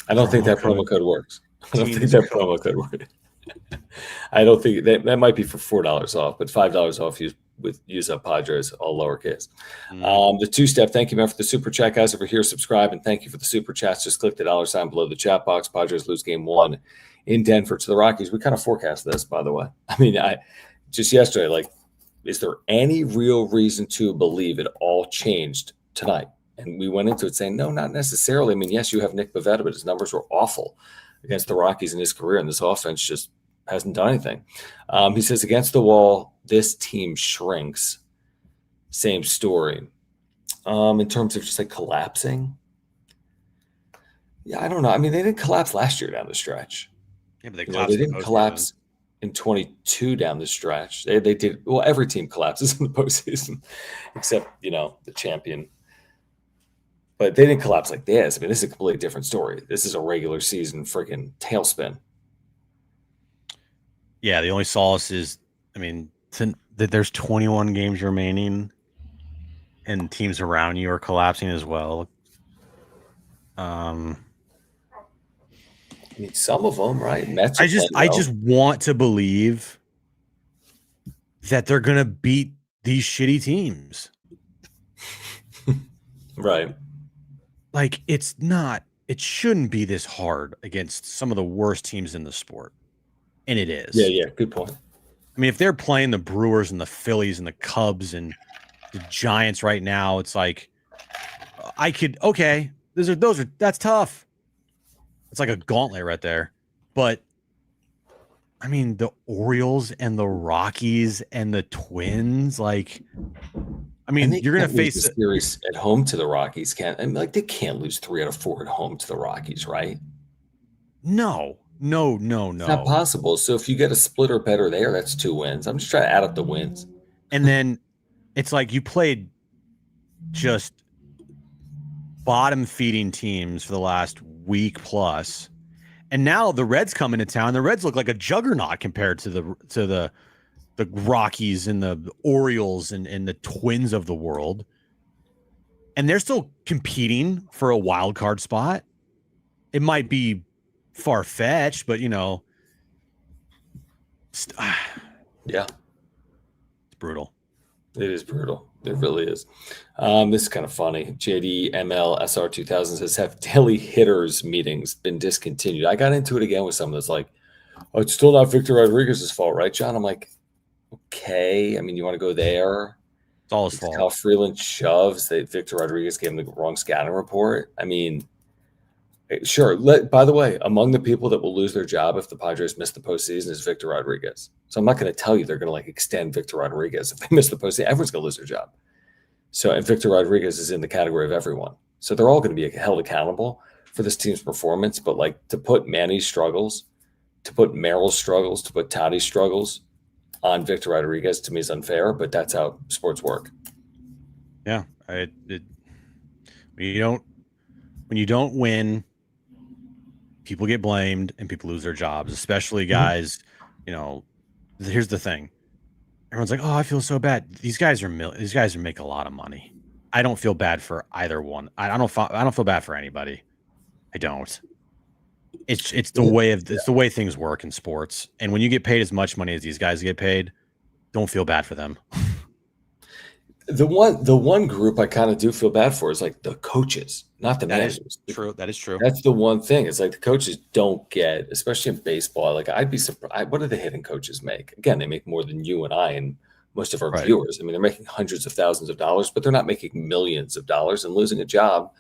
I don't think that promo code works. I don't think that promo code works. I don't think that might be for $4 off, but $5 off use up Padres, all lowercase. The two-step, thank you, man, for the super chat, guys over here. Subscribe, and thank you for the super chats. Just click the $sign below the chat box. Padres lose game 1 in Denver to the Rockies. We kind of forecast this, by the way. I mean, just yesterday, like, is there any real reason to believe it all changed tonight? And we went into it saying, no, not necessarily. I mean, yes, you have Nick Pivetta, but his numbers were awful against the Rockies in his career, and this offense just hasn't done anything. He says, against the wall, this team shrinks. Same story. In terms of just like collapsing, yeah, I don't know. I mean, they didn't collapse last year down the stretch. Yeah, but they didn't collapse in 22 down the stretch. They did. Well, every team collapses in the postseason, except, the champion. But they didn't collapse like this. I mean, this is a completely different story. This is a regular season freaking tailspin. Yeah, the only solace is, I mean, that there's 21 games remaining and teams around you are collapsing as well. I mean, some of them, right? Mets I just want to believe that they're going to beat these shitty teams. Right. Like, it shouldn't be this hard against some of the worst teams in the sport. And it is. Yeah. Good point. I mean, if they're playing the Brewers and the Phillies and the Cubs and the Giants right now, it's like, that's tough. It's like a gauntlet right there. But I mean, the Orioles and the Rockies and the Twins, like, I mean, you're going to face a series at home to the Rockies. They can't lose 3 out of 4 at home to the Rockies, right? No. It's not possible. So if you get a split or better there, that's 2 wins. I'm just trying to add up the wins. And then it's like you played just bottom feeding teams for the last week plus. And now the Reds come into town. The Reds look like a juggernaut compared to the Rockies and the Orioles and the Twins of the world. And they're still competing for a wild card spot. It might be far-fetched, but yeah, it's brutal. It is brutal. It really is. This is kind of funny. JD ML SR 2000 says, have daily hitters meetings been discontinued? I got into it again with someone that's like, oh, it's still not Victor Rodriguez's fault, right, John? I'm like, okay. I mean, you want to go there? It's all his fault. Kyle Freeland shoves that Victor Rodriguez gave him the wrong scouting report. I mean, sure. By the way, among the people that will lose their job if the Padres miss the postseason is Victor Rodriguez. So I'm not going to tell you they're going to extend Victor Rodriguez if they miss the postseason. Everyone's going to lose their job. So, and Victor Rodriguez is in the category of everyone. So they're all going to be held accountable for this team's performance. But to put Manny's struggles, to put Merrill's struggles, to put Toddy's struggles on Victor Rodriguez, to me is unfair. But that's how sports work. Yeah, when you don't win, people get blamed and people lose their jobs, especially guys. Here's the thing. Everyone's like, oh, I feel so bad. These guys are making a lot of money. I don't feel bad for either one. I don't feel bad for anybody. I don't. It's the way things work in sports. And when you get paid as much money as these guys get paid, don't feel bad for them. The one group I kind of do feel bad for is the coaches, not the managers. That is true. That's the one thing. It's the coaches don't get, especially in baseball. I'd be surprised. What do the hitting coaches make? Again, they make more than you and I and most of our viewers. I mean, they're making hundreds of thousands of dollars, but they're not making millions of dollars. And losing a job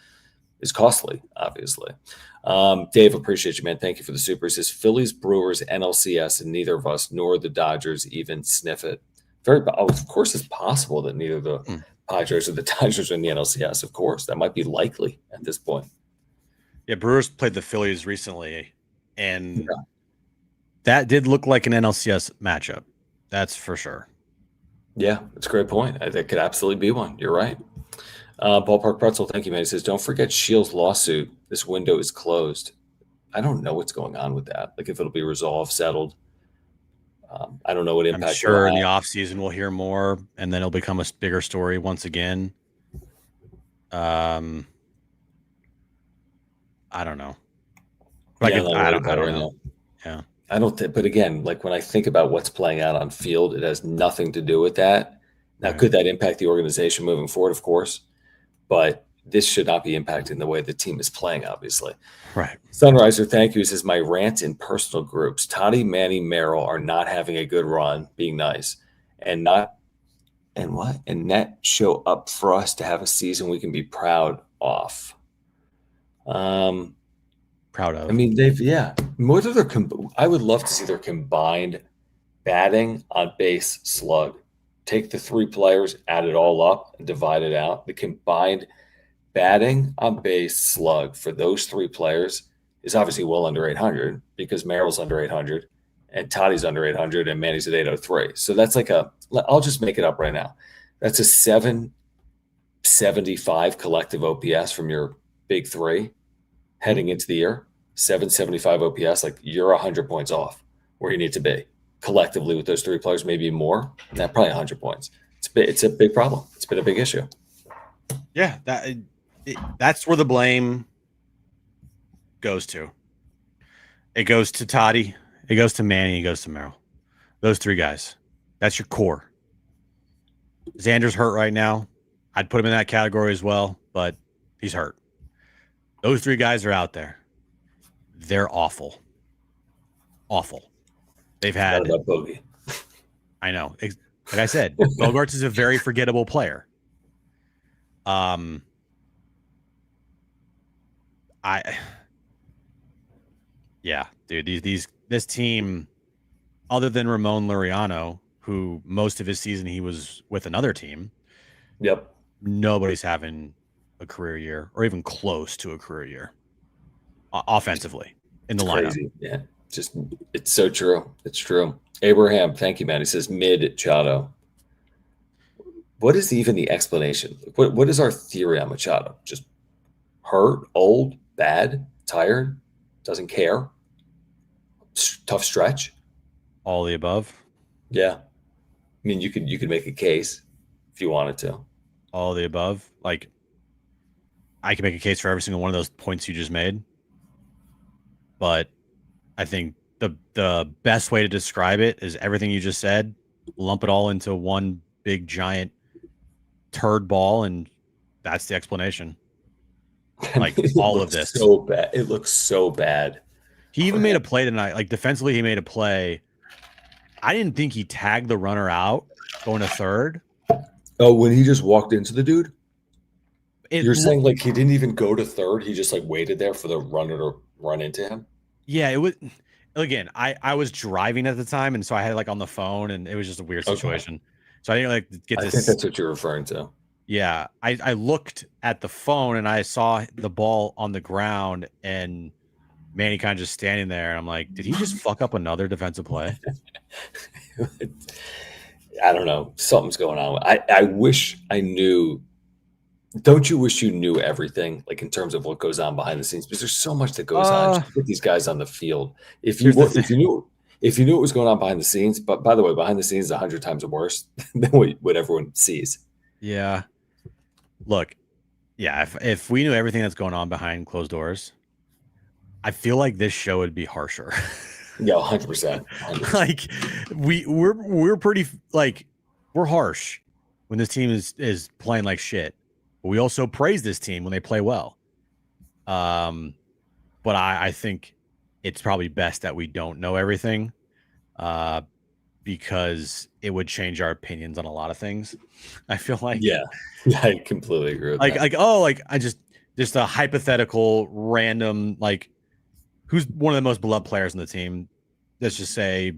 is costly, obviously. Dave, appreciate you, man. Thank you for the super. He says Phillies, Brewers, NLCS, and neither of us nor the Dodgers even sniff it. Of course, it's possible that neither the Padres or the Dodgers are in the NLCS. Of course, that might be likely at this point. Yeah, Brewers played the Phillies recently, And that did look like an NLCS matchup. That's for sure. Yeah, that's a great point. That could absolutely be one. You're right. Ballpark Pretzel, thank you, man. He says, don't forget Shields' lawsuit. This window is closed. I don't know what's going on with that. Like if it'll be resolved, settled. I don't know what I'm impact. sure in the offseason we'll hear more, and then it'll become a bigger story once again. I don't know. Like yeah, I don't know. Yeah. I don't think, but again, like when I think about what's playing out on field, it has nothing to do with that. Now, Right. could that impact the organization moving forward? Of course, but this should not be impacting the way the team is playing, obviously. Right. Sunriser, thank you. He says, my rant in personal groups. Toddy, Manny, Merrill are not having a good run, being nice, and net show up for us to have a season we can be proud of. Proud of. I mean, more of their. I would love to see their combined batting on base slug. Take the three players, add it all up, and divide it out. The combined batting on base slug for those three players is obviously well under 800 because Merrill's under 800 and Toddy's under 800 and Manny's at 803. So that's like I'll just make it up right now. That's a 775 collective OPS from your big three heading into the year. 775 OPS, like you're 100 points off where you need to be collectively with those three players, maybe more. That probably 100 points. It's a big problem. It's been a big issue. Yeah, that's where the blame goes to. It goes to Toddy, it goes to Manny, it goes to Merrill. Those three guys. That's your core. Xander's hurt right now. I'd put him in that category as well, but he's hurt. Those three guys are out there. They're awful. Awful. They've had Bogey. I know. Like I said, Bogarts is a very forgettable player. Yeah, dude, this team, other than Ramon Laureano, who most of his season he was with another team. Yep. Nobody's having a career year or even close to a career year offensively in the lineup. Crazy. Yeah. Just it's so true. It's true. Abraham, thank you, man. He says mid Machado. What is even the explanation? What is our theory on Machado? Just hurt, old, bad, tired, doesn't care, tough stretch. All the above. Yeah, I mean you could make a case if you wanted to. All the above. Like I can make a case for every single one of those points you just made, but I think the best way to describe it is everything you just said. Lump it all into one big giant turd ball, and that's the explanation. Like all of this. So bad. It looks so bad. He even made a play tonight. Like defensively, he made a play. I didn't think he tagged the runner out going to third. Oh, when he just walked into the dude? You're saying like he didn't even go to third? He just like waited there for the runner to run into him? Yeah, it was. Again, I was driving at the time, and so I had like on the phone, and it was just a weird situation. Okay. So I didn't like get this. I think that's what you're referring to. Yeah, I looked at the phone and I saw the ball on the ground, and Manny kind of just standing there, and I'm like, did he just fuck up another defensive play? I don't know. Something's going on. I wish I knew. Don't you wish you knew everything, like in terms of what goes on behind the scenes? Because there's so much that goes on. Just put these guys on the field. If you knew what was going on behind the scenes, but by the way, behind the scenes is 100 times worse than what everyone sees. Yeah. Look, yeah. If we knew everything that's going on behind closed doors, I feel like this show would be harsher. Yeah, 100%. Like we're pretty like we're harsh when this team is playing like shit. But we also praise this team when they play well. But I think it's probably best that we don't know everything, because it would change our opinions on a lot of things. I feel like. Yeah, I completely agree with that. I just a hypothetical random, like, who's one of the most beloved players on the team? Let's just say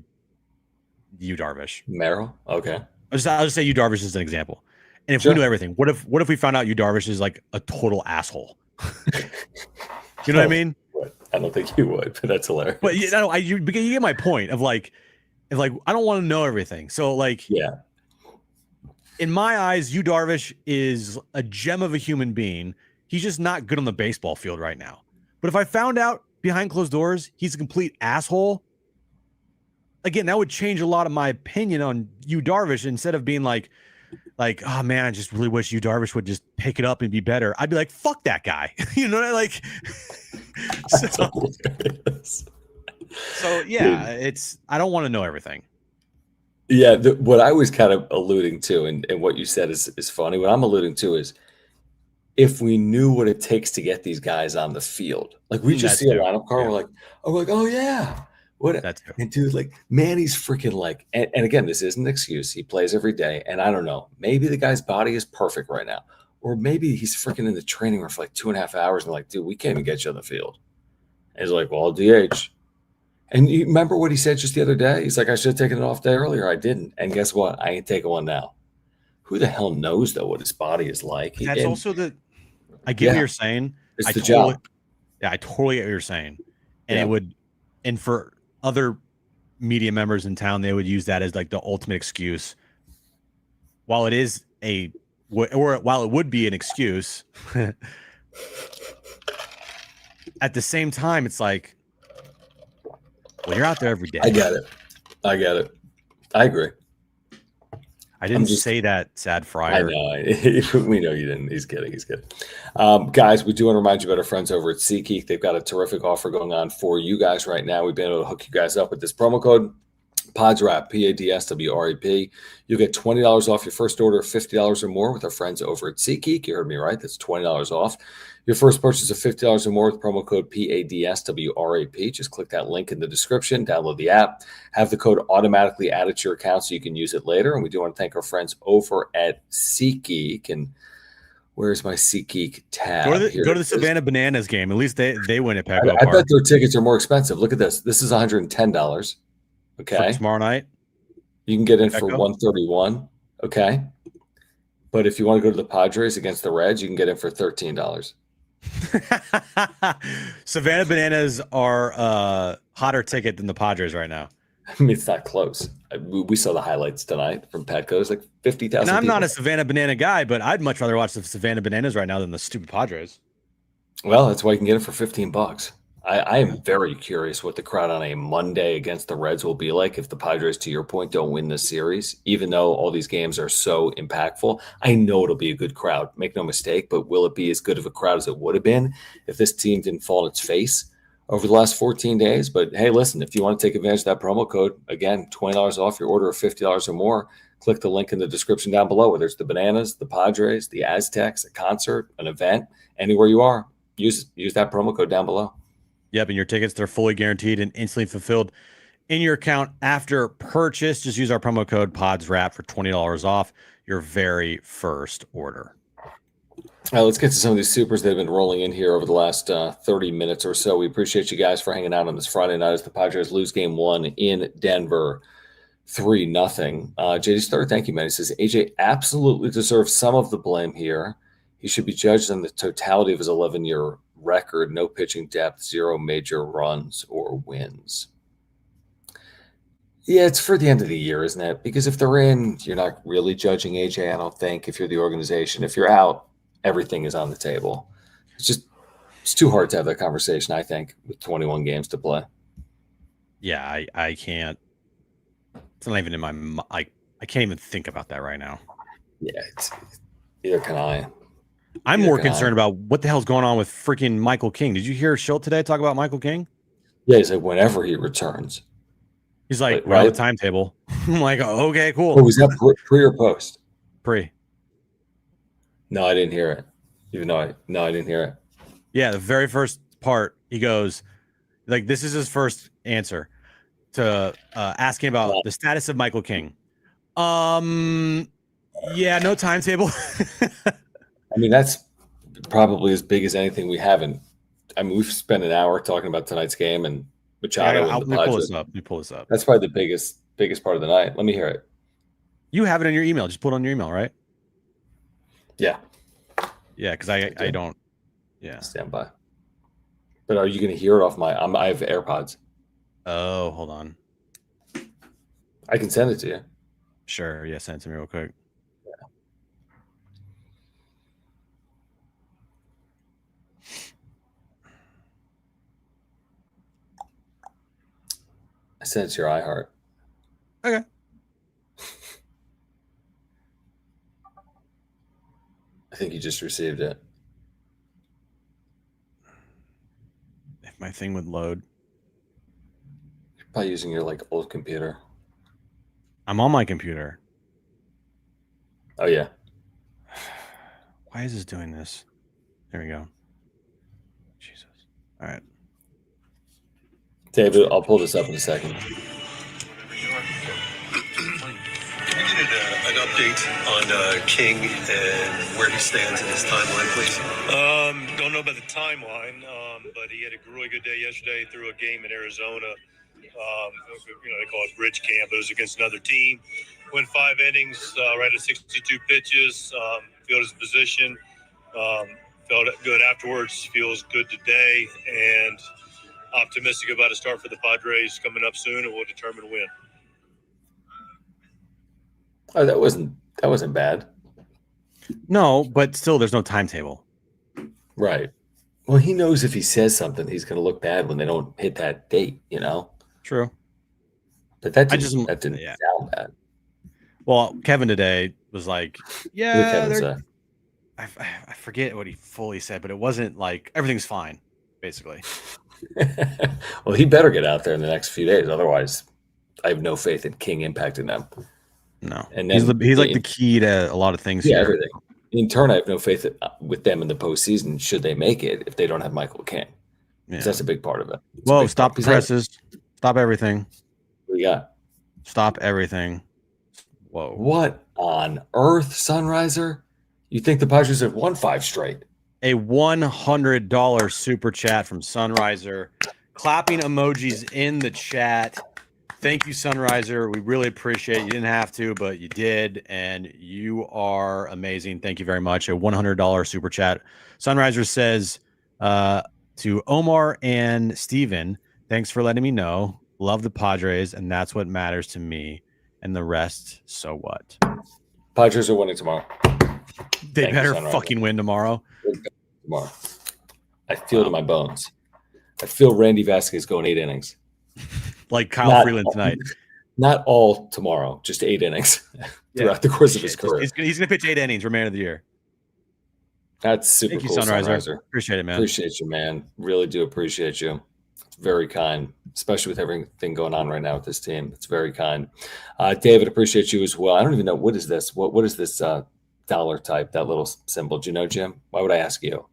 Yu Darvish. Merrill? Okay. I'll just say Yu Darvish is an example. And if we knew everything, what if we found out Yu Darvish is like a total asshole? You know what I mean? I don't think you would, but that's hilarious. But you get my point of like I don't want to know everything. So like, yeah, in my eyes, Yu Darvish is a gem of a human being. He's just not good on the baseball field right now. But if I found out behind closed doors he's a complete asshole, again, that would change a lot of my opinion on Yu Darvish. Instead of being like, oh man, I just really wish Yu Darvish would just pick it up and be better. I'd be like, fuck that guy. You know, like. So yeah, it's, I don't want to know everything. Yeah, what I was kind of alluding to, and what you said is funny. What I'm alluding to is, if we knew what it takes to get these guys on the field, like we just see a lineup card, we're like, oh yeah, what? And dude, like Manny's freaking like, and again, this isn't an excuse. He plays every day, and I don't know, maybe the guy's body is perfect right now, or maybe he's freaking in the training room for like 2.5 hours, and like, dude, we can't even get you on the field. And he's like, well, DH. And you remember what he said just the other day? He's like, I should have taken an off day earlier. I didn't. And guess what? I ain't taking one now. Who the hell knows, though, what his body is like? That's also I get what you're saying. It's the job. Yeah, I totally get what you're saying. And and for other media members in town, they would use that as like the ultimate excuse. While it is while it would be an excuse, at the same time, it's like, well, you're out there every day. I get it. I agree. I didn't say that, Sad Friar. I know. We know you didn't. He's kidding. Guys, we do want to remind you about our friends over at SeatGeek. They've got a terrific offer going on for you guys right now. We've been able to hook you guys up with this promo code, PODSWRAP, PADSWRAP. You'll get $20 off your first order of $50 or more with our friends over at SeatGeek. You heard me right. That's $20 off. Your first purchase of $50 or more with promo code PADSWRAP. Just click that link in the description, download the app, have the code automatically added to your account so you can use it later. And we do want to thank our friends over at SeatGeek. And where's my SeatGeek tab? Go to the Savannah Bananas game. At least they win at Petco Park. I bet their tickets are more expensive. Look at this. This is $110. Okay. For tomorrow night? You can get in for $131. Okay. But if you want to go to the Padres against the Reds, you can get in for $13. Savannah Bananas are a hotter ticket than the Padres right now. I mean, it's not close. We saw the highlights tonight from Petco. It's like 50,000. And I'm not a Savannah Banana guy, but I'd much rather watch the Savannah Bananas right now than the stupid Padres. Well, that's why you can get it for $15. I am very curious what the crowd on a Monday against the Reds will be like if the Padres, to your point, don't win this series. Even though all these games are so impactful, I know it'll be a good crowd. Make no mistake, but will it be as good of a crowd as it would have been if this team didn't fall on its face over the last 14 days? But hey, listen, if you want to take advantage of that promo code, again, $20 off your order of $50 or more, click the link in the description down below, whether it's the Bananas, the Padres, the Aztecs, a concert, an event, anywhere you are, use that promo code down below. Yep, and your tickets, they're fully guaranteed and instantly fulfilled in your account after purchase. Just use our promo code PODSWRAP for $20 off your very first order. Let's get to some of these supers that have been rolling in here over the last 30 minutes or so. We appreciate you guys for hanging out on this Friday night as the Padres lose game 1 in Denver, 3-0. JD's third, thank you, man. He says, AJ absolutely deserves some of the blame here. He should be judged on the totality of his 11-year record, no pitching depth, 0 major runs or wins. Yeah, it's for the end of the year, isn't it? Because if they're in, you're not really judging AJ, I don't think, if you're the organization. If you're out, everything is on the table. It's too hard to have that conversation, I think, with 21 games to play. Yeah, I can't. It's not even in my I can't even think about that right now. Yeah, either can I. I'm more concerned about what the hell's going on with freaking Michael King. Did you hear Schilt today talk about Michael King? Yeah, he said whenever he returns. He's like, we're on the timetable. I'm like, oh, okay, cool. Oh, was that pre or post? Pre. No, I didn't hear it. I didn't hear it. Yeah, the very first part, he goes, like, this is his first answer to asking about the status of Michael King. Yeah, no timetable. I mean, that's probably as big as anything we haven't. I mean, we've spent an hour talking about tonight's game and Machado and the Padres. Let me pull this up. That's probably the biggest part of the night. Let me hear it. You have it on your email. Just put it on your email, right? Yeah. Yeah, because I don't. Yeah. Stand by. But are you going to hear it off I have AirPods. Oh, hold on. I can send it to you. Sure. Yeah, send it to me real quick. I sent it to your iHeart. Okay. I think you just received it. If my thing would load. You're probably using your like old computer. I'm on my computer. Oh yeah. Why is this doing this? There we go. Jesus. All right. David, I'll pull this up in a second. We needed an update on King and where he stands in his timeline, please. Don't know about the timeline, but he had a really good day yesterday. Threw a game in Arizona. They call it bridge camp. It was against another team. Went 5 innings, right at 62 pitches. Fielded his position. Felt good afterwards. Feels good today, and optimistic about a start for the Padres coming up soon, and we'll determine when. Oh, that wasn't bad. No, but still, there's no timetable. Right. Well, he knows if he says something, he's going to look bad when they don't hit that date, you know? True. But that didn't sound bad. Well, Kevin today was like, yeah, I forget what he fully said, but it wasn't like everything's fine, basically. Well, he better get out there in the next few days. Otherwise, I have no faith in King impacting them. No. And then he's like the key to a lot of things here. Everything. In turn, I have no faith with them in the postseason should they make it if they don't have Michael King. Yeah. That's a big part of it. Whoa, stop the presses. Stop everything. What we got? Stop everything. Whoa. What on earth, Sunriser? You think the Padres have won 5 straight? A $100 super chat from Sunriser. Clapping emojis in the chat. Thank you, Sunriser. We really appreciate it. You didn't have to, but you did, and you are amazing. Thank you very much. A $100 super chat. Sunriser says to Omar and Steven, thanks for letting me know. Love the Padres, and that's what matters to me. And the rest, so what? Padres are winning tomorrow. They better fucking win tomorrow. Tomorrow. I feel it in my bones. I feel Randy Vasquez going 8 innings. Like Kyle Freeland tonight. Not all tomorrow, just 8 innings throughout the course of his career. He's going to pitch 8 innings remainder of the year. That's super cool, Sunriser. Appreciate it, man. Appreciate you, man. Really do appreciate you. It's very kind, especially with everything going on right now with this team. It's very kind. David, appreciate you as well. I don't even know. What is this? What is this dollar type, that little symbol? Do you know, Jim? Why would I ask you?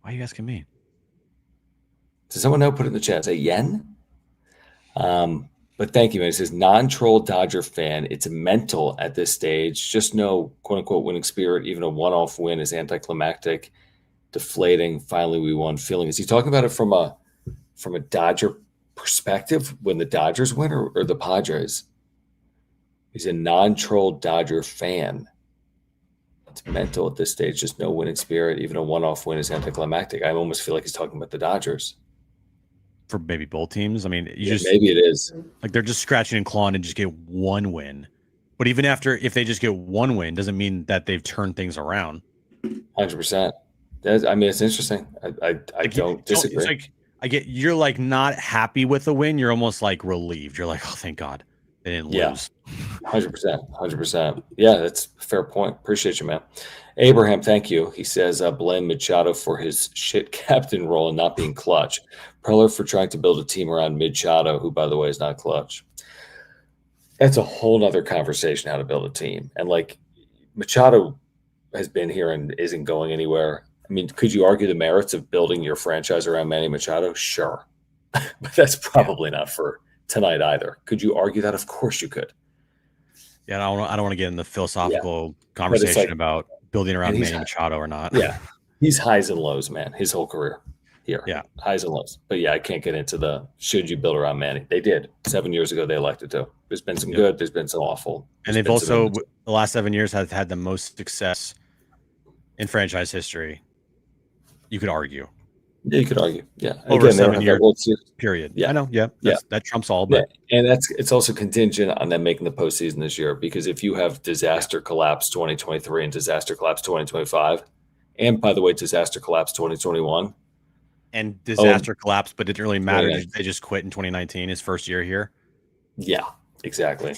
Why are you asking me? Does someone know? Put it in the chat. Say yen? But thank you, man. It says non-troll Dodger fan. It's mental at this stage. Just no quote unquote winning spirit. Even a one-off win is anticlimactic, deflating. Finally, we won feeling. Is he talking about it from a Dodger perspective when the Dodgers win or the Padres? He's a non-troll Dodger fan. It's mental at this stage. Just no winning spirit. Even a one-off win is anticlimactic. I almost feel like he's talking about the Dodgers. For maybe both teams. I mean, maybe it is. Like they're just scratching and clawing and just get one win. But even if they just get one win, doesn't mean that they've turned things around. 100%. It's interesting. I don't disagree. It's like you're like not happy with the win. You're almost like relieved. You're like, oh, thank God they didn't lose. 100%. Yeah, that's a fair point. Appreciate you, man. Abraham, thank you. He says, blame Machado for his shit captain role and not being clutch. Preller for trying to build a team around Machado, who, by the way, is not clutch. That's a whole nother conversation, how to build a team. And, like, Machado has been here and isn't going anywhere. I mean, could you argue the merits of building your franchise around Manny Machado? Sure. But that's probably not for tonight either. Could you argue that? Of course you could. Yeah, I don't want to get in the philosophical conversation about building around Manny Machado or not. Yeah. He's highs and lows, man, his whole career here. Yeah. Highs and lows. But yeah, I can't get into the should you build around Manny. They did. 7 years ago, they elected to. There's been some good. There's been some awful. And they've also, the last 7 years, have had the most success in franchise history. You could argue. Yeah, you could argue. Yeah. Over a Again, they don't have 7-year that World Series. period. Yeah. I know. Yeah. That trumps all. Yeah, But and it's also contingent on them making the postseason this year, because if you have disaster collapse 2023 and disaster collapse 2025, and by the way, disaster collapse 2021, and disaster collapsed, but it didn't really matter. Yeah. They just quit in 2019, his first year here. Yeah, exactly.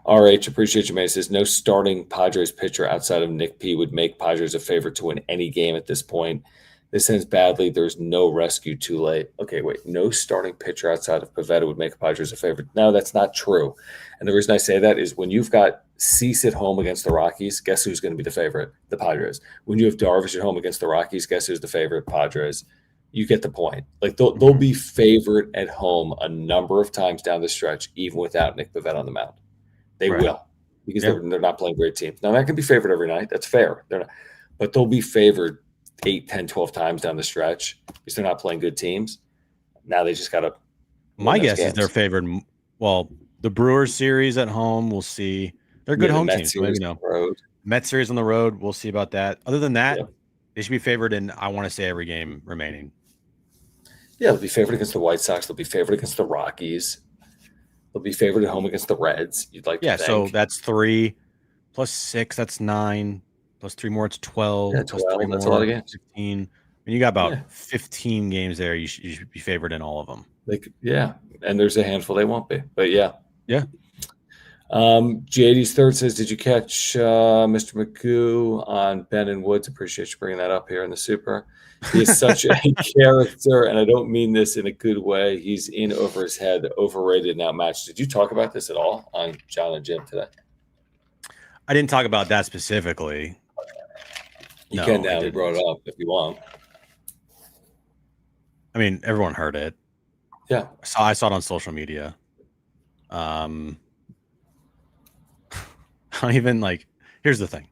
RH, appreciate you, man. It says no starting Padres pitcher outside of Nick P would make Padres a favorite to win any game at this point. This ends badly. There's no rescue too late. Okay, wait. No starting pitcher outside of Pivetta would make Padres a favorite. No, that's not true. And the reason I say that is when you've got Cease at home against the Rockies, guess who's going to be the favorite? The Padres. When you have Darvish at home against the Rockies, guess who's the favorite? Padres. You get the point. Like they'll be favored at home a number of times down the stretch, even without Nick Pivetta on the mound. They will, because they're not playing great teams. Now, that can be favored every night. That's fair. They're not, but they'll be favored 8, 10, 12 times down the stretch because they're not playing good teams. Now they just got to. My guess is they're favored. Well, the Brewers series at home, we'll see. They're good home teams. Maybe no. Mets series on the road, we'll see about that. Other than that, they should be favored in, I want to say, every game remaining. Yeah, they'll be favored against the White Sox. They'll be favored against the Rockies. They'll be favored at home against the Reds. You'd like to think. So that's 3 plus 6. That's 9 plus 3 more. It's 12. Yeah, plus 12. 3 That's more, a lot of games. 15. And you got about 15 games there. You should be favored in all of them. And there's a handful they won't be. But yeah. Yeah. JD's third says, did you catch Mr. McGoo on Ben and Woods? Appreciate you bringing that up here in the Super. He is such a character, and I don't mean this in a good way. He's in over his head, overrated and outmatched. Did you talk about this at all on John and Jim today? I didn't talk about that specifically. You can now. We brought it up if you want. I mean, everyone heard it. Yeah. I saw it on social media. I don't even here's the thing.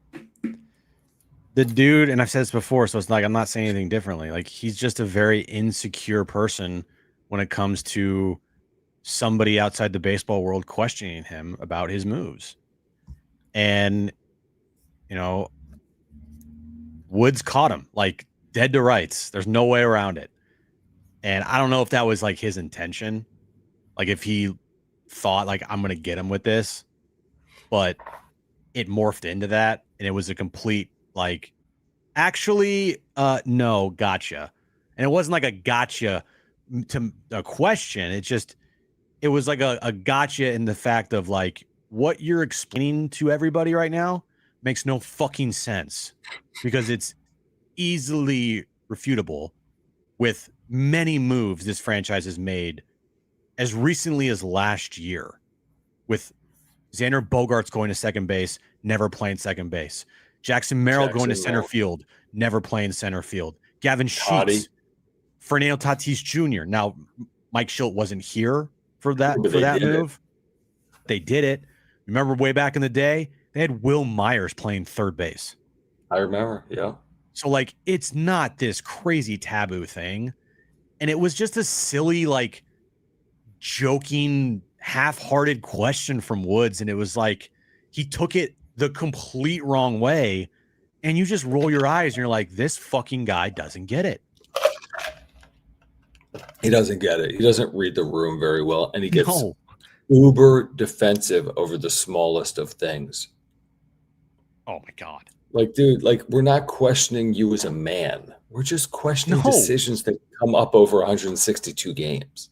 The dude, and I've said this before, so it's like I'm not saying anything differently. Like, he's just a very insecure person when it comes to somebody outside the baseball world questioning him about his moves. And, Woods caught him dead to rights. There's no way around it. And I don't know if that was his intention. If he thought I'm going to get him with this, but it morphed into that. And it was a complete no, gotcha. And it wasn't a gotcha to a question. It was a gotcha in the fact of what you're explaining to everybody right now makes no fucking sense because it's easily refutable with many moves this franchise has made as recently as last year, with Xander Bogaerts going to second base, never playing second base. Jackson Merrill going to center field, never playing center field. Gavin Sheets, Fernando Tatis Jr. Now, Mike Schilt wasn't here for that move. They did it. Remember way back in the day, they had Will Myers playing third base. I remember, yeah. So, it's not this crazy taboo thing. And it was just a silly, joking, half-hearted question from Woods. And it was he took it the complete wrong way, and you just roll your eyes and you're like, this fucking guy doesn't get it. He doesn't get it. He doesn't read the room very well, and he gets uber defensive over the smallest of things. Oh my God. Dude, we're not questioning you as a man. We're just questioning decisions that come up over 162 games.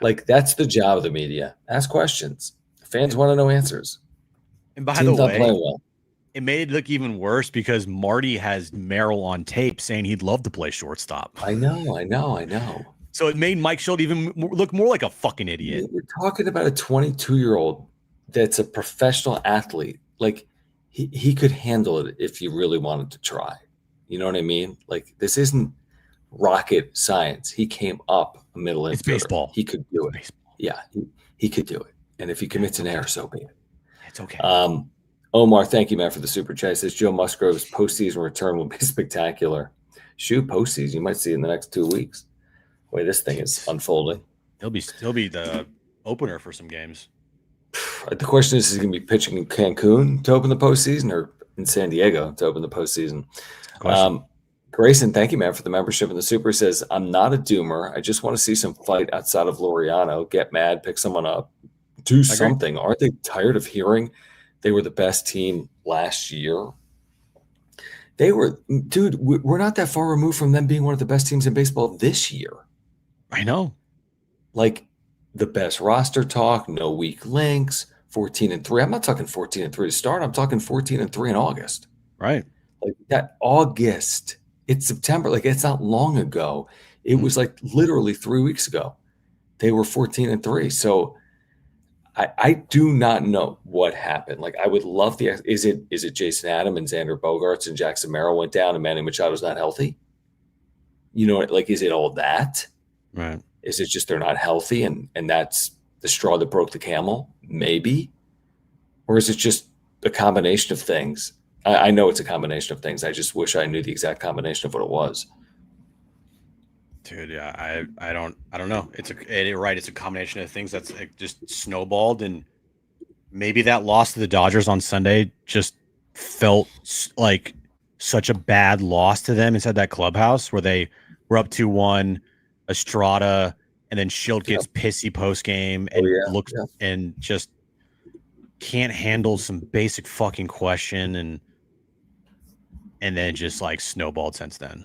Yeah. That's the job of the media. Ask questions. Fans want to know answers. And by the way, it made it look even worse because Marty has Merrill on tape saying he'd love to play shortstop. I know. So it made Mike Schilt even look more like a fucking idiot. We're talking about a 22-year-old that's a professional athlete. He could handle it if you really wanted to try. You know what I mean? This isn't rocket science. He came up a middle infielder. It's baseball. He could do it. Baseball. Yeah, he could do it. And if he commits an error, so be it. It's okay. Omar, thank you, man, for the super chat. It says Joe Musgrove's postseason return will be spectacular. Shoot, postseason. You might see it in the next 2 weeks. The way this thing is unfolding. He'll be the opener for some games. The question is he going to be pitching in Cancun to open the postseason or in San Diego to open the postseason? Grayson, thank you, man, for the membership in the super. He says, I'm not a doomer. I just want to see some fight outside of Laureano. Get mad, pick someone up, do something. Aren't they tired of hearing they were the best team last year? They were, dude, we're not that far removed from them being one of the best teams in baseball this year. I know. Like the best roster talk, no weak links, 14-3. I'm not talking 14-3 to start. I'm talking 14-3 in August. Right. Like that August, it's September. Like it's not long ago. It was like literally 3 weeks ago. They were 14-3. So I do not know what happened. Like I would love is it Jason Adam and Xander Bogaerts and Jackson Merrill went down and Manny Machado's not healthy? You know, like is it all that? Right. Is it just they're not healthy and that's the straw that broke the camel? Maybe. Or is it just a combination of things? I know it's a combination of things. I just wish I knew the exact combination of what it was. Dude, yeah, I don't know. It's a combination of things that's just snowballed, and maybe that loss to the Dodgers on Sunday just felt like such a bad loss to them inside that clubhouse where they were up 2-1, Estrada, and then Schilt gets pissy post game and looks and just can't handle some basic fucking question, and then just like snowballed since then.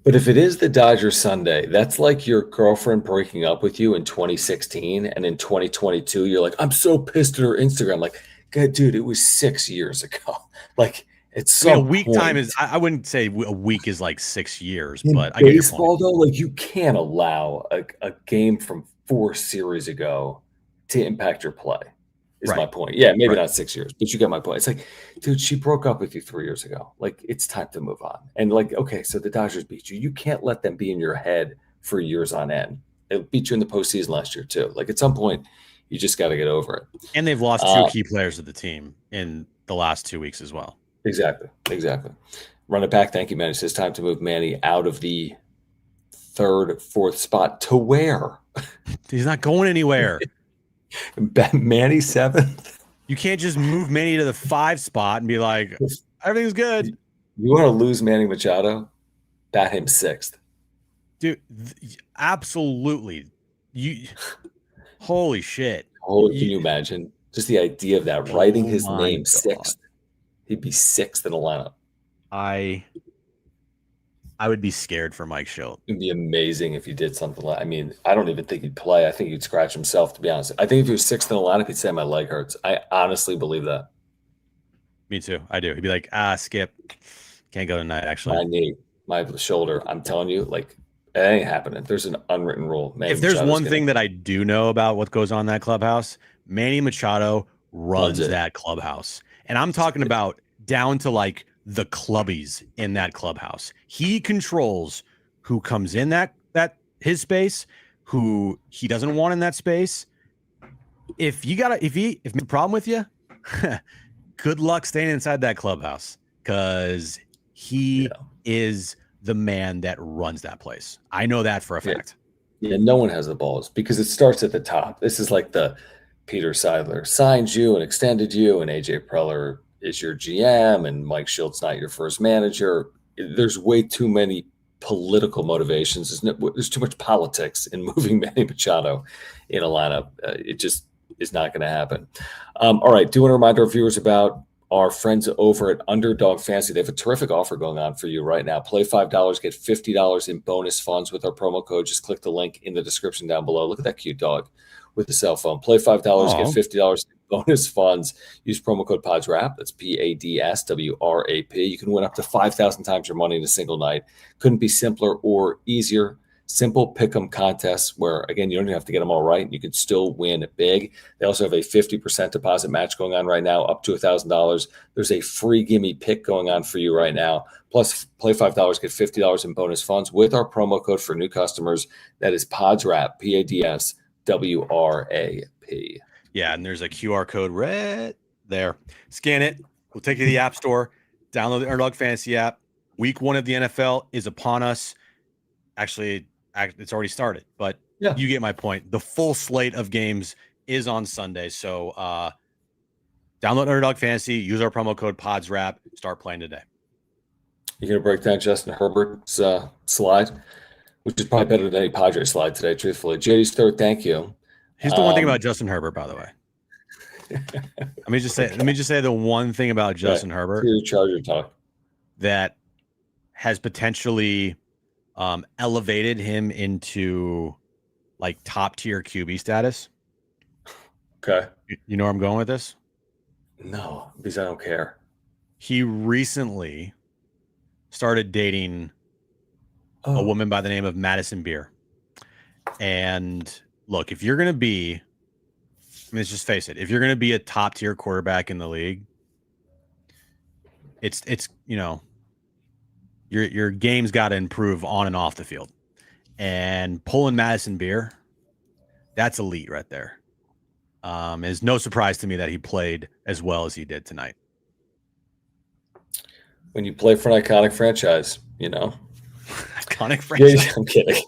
But if it is the Dodgers Sunday, that's like your girlfriend breaking up with you in 2016, and in 2022, you're like, I'm so pissed at her Instagram. Like, God, dude, it was 6 years ago. Like, it's a week time is. I wouldn't say a week is like 6 years, but I get your point. Baseball, though, like you can't allow a game from 4 series ago to impact your play. Is my point. Yeah, maybe not 6 years, but you get my point. It's like, dude, she broke up with you 3 years ago. Like, it's time to move on. And like, okay, so the Dodgers beat you. You can't let them be in your head for years on end. They beat you in the postseason last year too. Like at some point, you just got to get over it. And they've lost 2 key players of the team in the last 2 weeks as well. Exactly. Run it back. Thank you, man. It says time to move Manny out of the 3rd, 4th spot to where? He's not going anywhere. Manny 7th. You can't just move Manny to the 5 spot and be like, everything's good. You want to lose Manny Machado? Bat him 6th. Dude, absolutely. Holy shit. Can you imagine? Just the idea of that, writing his name 6th. He'd be 6th in the lineup. I would be scared for Mike Schilt. It'd be amazing if he did something like. I mean, I don't even think he'd play. I think he'd scratch himself. To be honest, I think if he was 6th in the lineup, he'd say my leg hurts. I honestly believe that. Me too. I do. He'd be like, Skip, can't go tonight. Actually, my knee, my shoulder. I'm telling you, like, it ain't happening. There's an unwritten rule. Manny if there's Machado's one thing that I do know about what goes on in that clubhouse, Manny Machado runs that clubhouse, and I'm talking about down to like the clubbies in that clubhouse. He controls who comes in that his space, who he doesn't want in that space. If the problem with you, good luck staying inside that clubhouse because he is the man that runs that place. I know that for a fact. Yeah, no one has the balls because it starts at the top. This is like the Peter Seidler signed you and extended you, and AJ Preller is your GM, and Mike Schilt's not your first manager. There's way too many political motivations. There's too much politics in moving Manny Machado in a lineup. It just is not going to happen. All right. Do want to remind our viewers about our friends over at Underdog Fantasy. They have a terrific offer going on for you right now. Play $5, get $50 in bonus funds with our promo code. Just click the link in the description down below. Look at that cute dog with the cell phone. Play $5, get $50 in bonus funds. Use promo code PADSWRAP. That's PADSWRAP. You can win up to 5,000 times your money in a single night. Couldn't be simpler or easier. Simple pick'em contests where, again, you don't even have to get them all right. You can still win big. They also have a 50% deposit match going on right now, up to $1,000. There's a free gimme pick going on for you right now. Plus, play $5, get $50 in bonus funds with our promo code for new customers. That is PADSWRAP, PADSWRAP. Yeah, and there's a QR code right there. Scan it. We'll take you to the App Store. Download the Underdog Fantasy app. Week 1 of the NFL is upon us. Actually, it's already started, but you get my point. The full slate of games is on Sunday. So download Underdog Fantasy. Use our promo code PADSWRAP. Start playing today. You're going to break down Justin Herbert's slide, which is probably better than any Padres slide today, truthfully. JD's third, thank you. Here's the one thing about Justin Herbert, by the way. Let me just say the one thing about Justin Herbert Charger talk that has potentially elevated him into like top tier QB status. Okay. You know where I'm going with this? No, because I don't care. He recently started dating a woman by the name of Madison Beer. And look, if you're going to be, let's just face it, if you're going to be a top tier quarterback in the league, it's your game's got to improve on and off the field. And pulling Madison Beer, that's elite right there. It's no surprise to me that he played as well as he did tonight. When you play for an iconic franchise, Iconic franchise. Yeah, I'm kidding.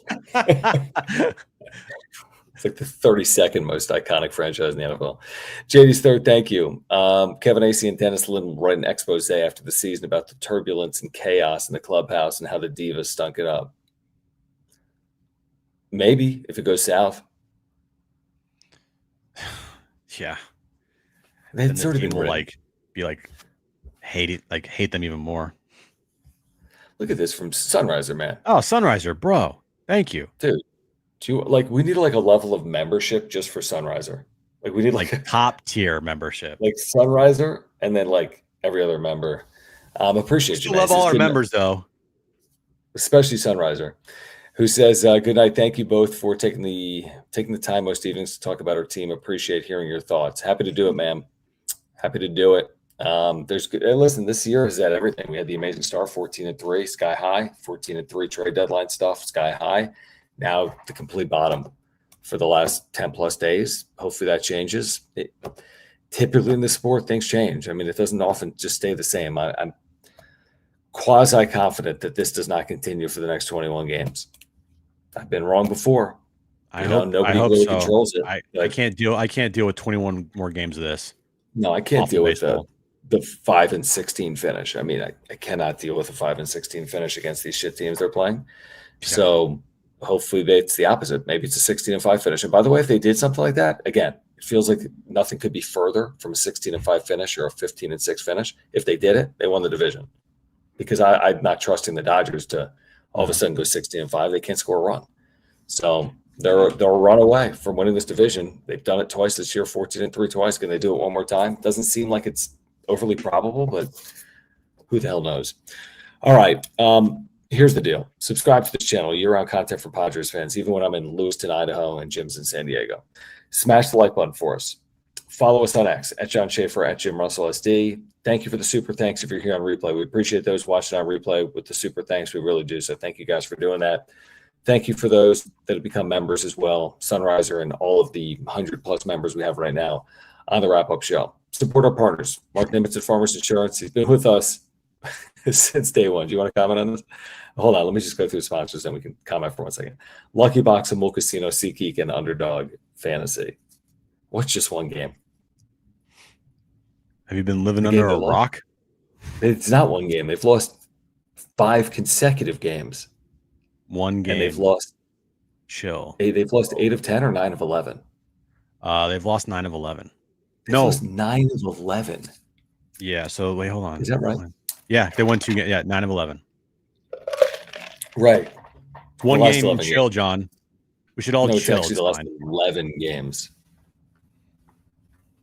It's like the 32nd most iconic franchise in the NFL. JD's third, thank you. Kevin Acey and Dennis Lynn write an expose after the season about the turbulence and chaos in the clubhouse and how the Divas stunk it up. Maybe if it goes south. Yeah. Then the team will hate them even more. Look at this from Sunriser, man. Oh, Sunriser, bro. Thank you. Dude. We need a level of membership just for Sunriser. Like we need top tier membership. Like Sunriser and then every other member. Appreciate you. Love all our members though. Especially Sunriser, who says, good night. Thank you both for taking the time most evenings to talk about our team. Appreciate hearing your thoughts. Happy to do it, ma'am. Happy to do it. Listen, this year has had everything. We had the amazing start, 14-3, sky high, 14-3 trade deadline stuff, sky high. Now the complete bottom for the last 10 plus days. Hopefully that changes. Typically in this sport, things change. I mean, it doesn't often just stay the same. I'm quasi confident that this does not continue for the next 21 games. I've been wrong before. I hope really so. Controls it. I can't deal with 21 more games of this. No, I can't deal with the 5-16 finish. I mean, I cannot deal with a 5-16 finish against these shit teams they're playing. Yeah. So hopefully it's the opposite. Maybe it's a 16-5 finish. And by the way, if they did something like that, again, it feels like nothing could be further from a 16-5 finish or a 15-6 finish. If they did it, they won the division. Because I'm not trusting the Dodgers to all of a sudden go 16-5. They can't score a run. So they're a run away from winning this division. They've done it twice this year, 14-3 twice. Can they do it one more time? Doesn't seem like it's overly probable, but who the hell knows? All right. Here's the deal. Subscribe to this channel, year-round content for Padres fans, even when I'm in Lewiston, Idaho, and Jim's in San Diego. Smash the like button for us. Follow us on X, at John Schaefer, at Jim Russell SD. Thank you for the super thanks if you're here on replay. We appreciate those watching on replay with the super thanks. We really do. So thank you guys for doing that. Thank you for those that have become members as well, Sunriser and all of the 100-plus members we have right now on the wrap-up show. Support our partners. Mark Nimitz at Farmers Insurance. He's been with us since day one. Do you want to comment on this? Hold on. Let me just go through the sponsors, then we can comment for 1 second. Lucky Box, Amul Casino, SeatGeek, and Underdog Fantasy. What's just one game? Have you been living under a rock? It's not one game. They've lost 5 consecutive games. One game. And they've lost. Chill. They've lost 8 of 10 or 9 of 11. They've lost 9 of 11. They've lost 9 of 11. Yeah. So wait, hold on. Is that right? Yeah, they won 2 games. Yeah, 9 of 11. Right. One game. Chill, games. John. We should all chill. It's actually the last 11 games.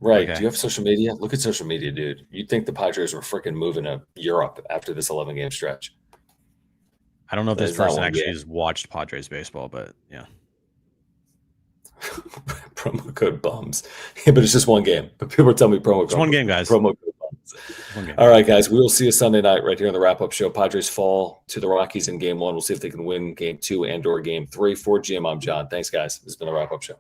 Right. Okay. Do you have social media? Look at social media, dude. You'd think the Padres were freaking moving to Europe after this 11-game stretch. I don't know if this person actually has watched Padres baseball, but yeah. Promo code bums. Yeah, but it's just one game. But people are telling me promo code. It's one game, guys. Promo code bums. All right, guys. We will see you Sunday night right here on the wrap-up show. Padres fall to the Rockies in Game 1. We'll see if they can win Game 2 and/or Game 3. For Jim, I'm John. Thanks, guys. This has been the wrap-up show.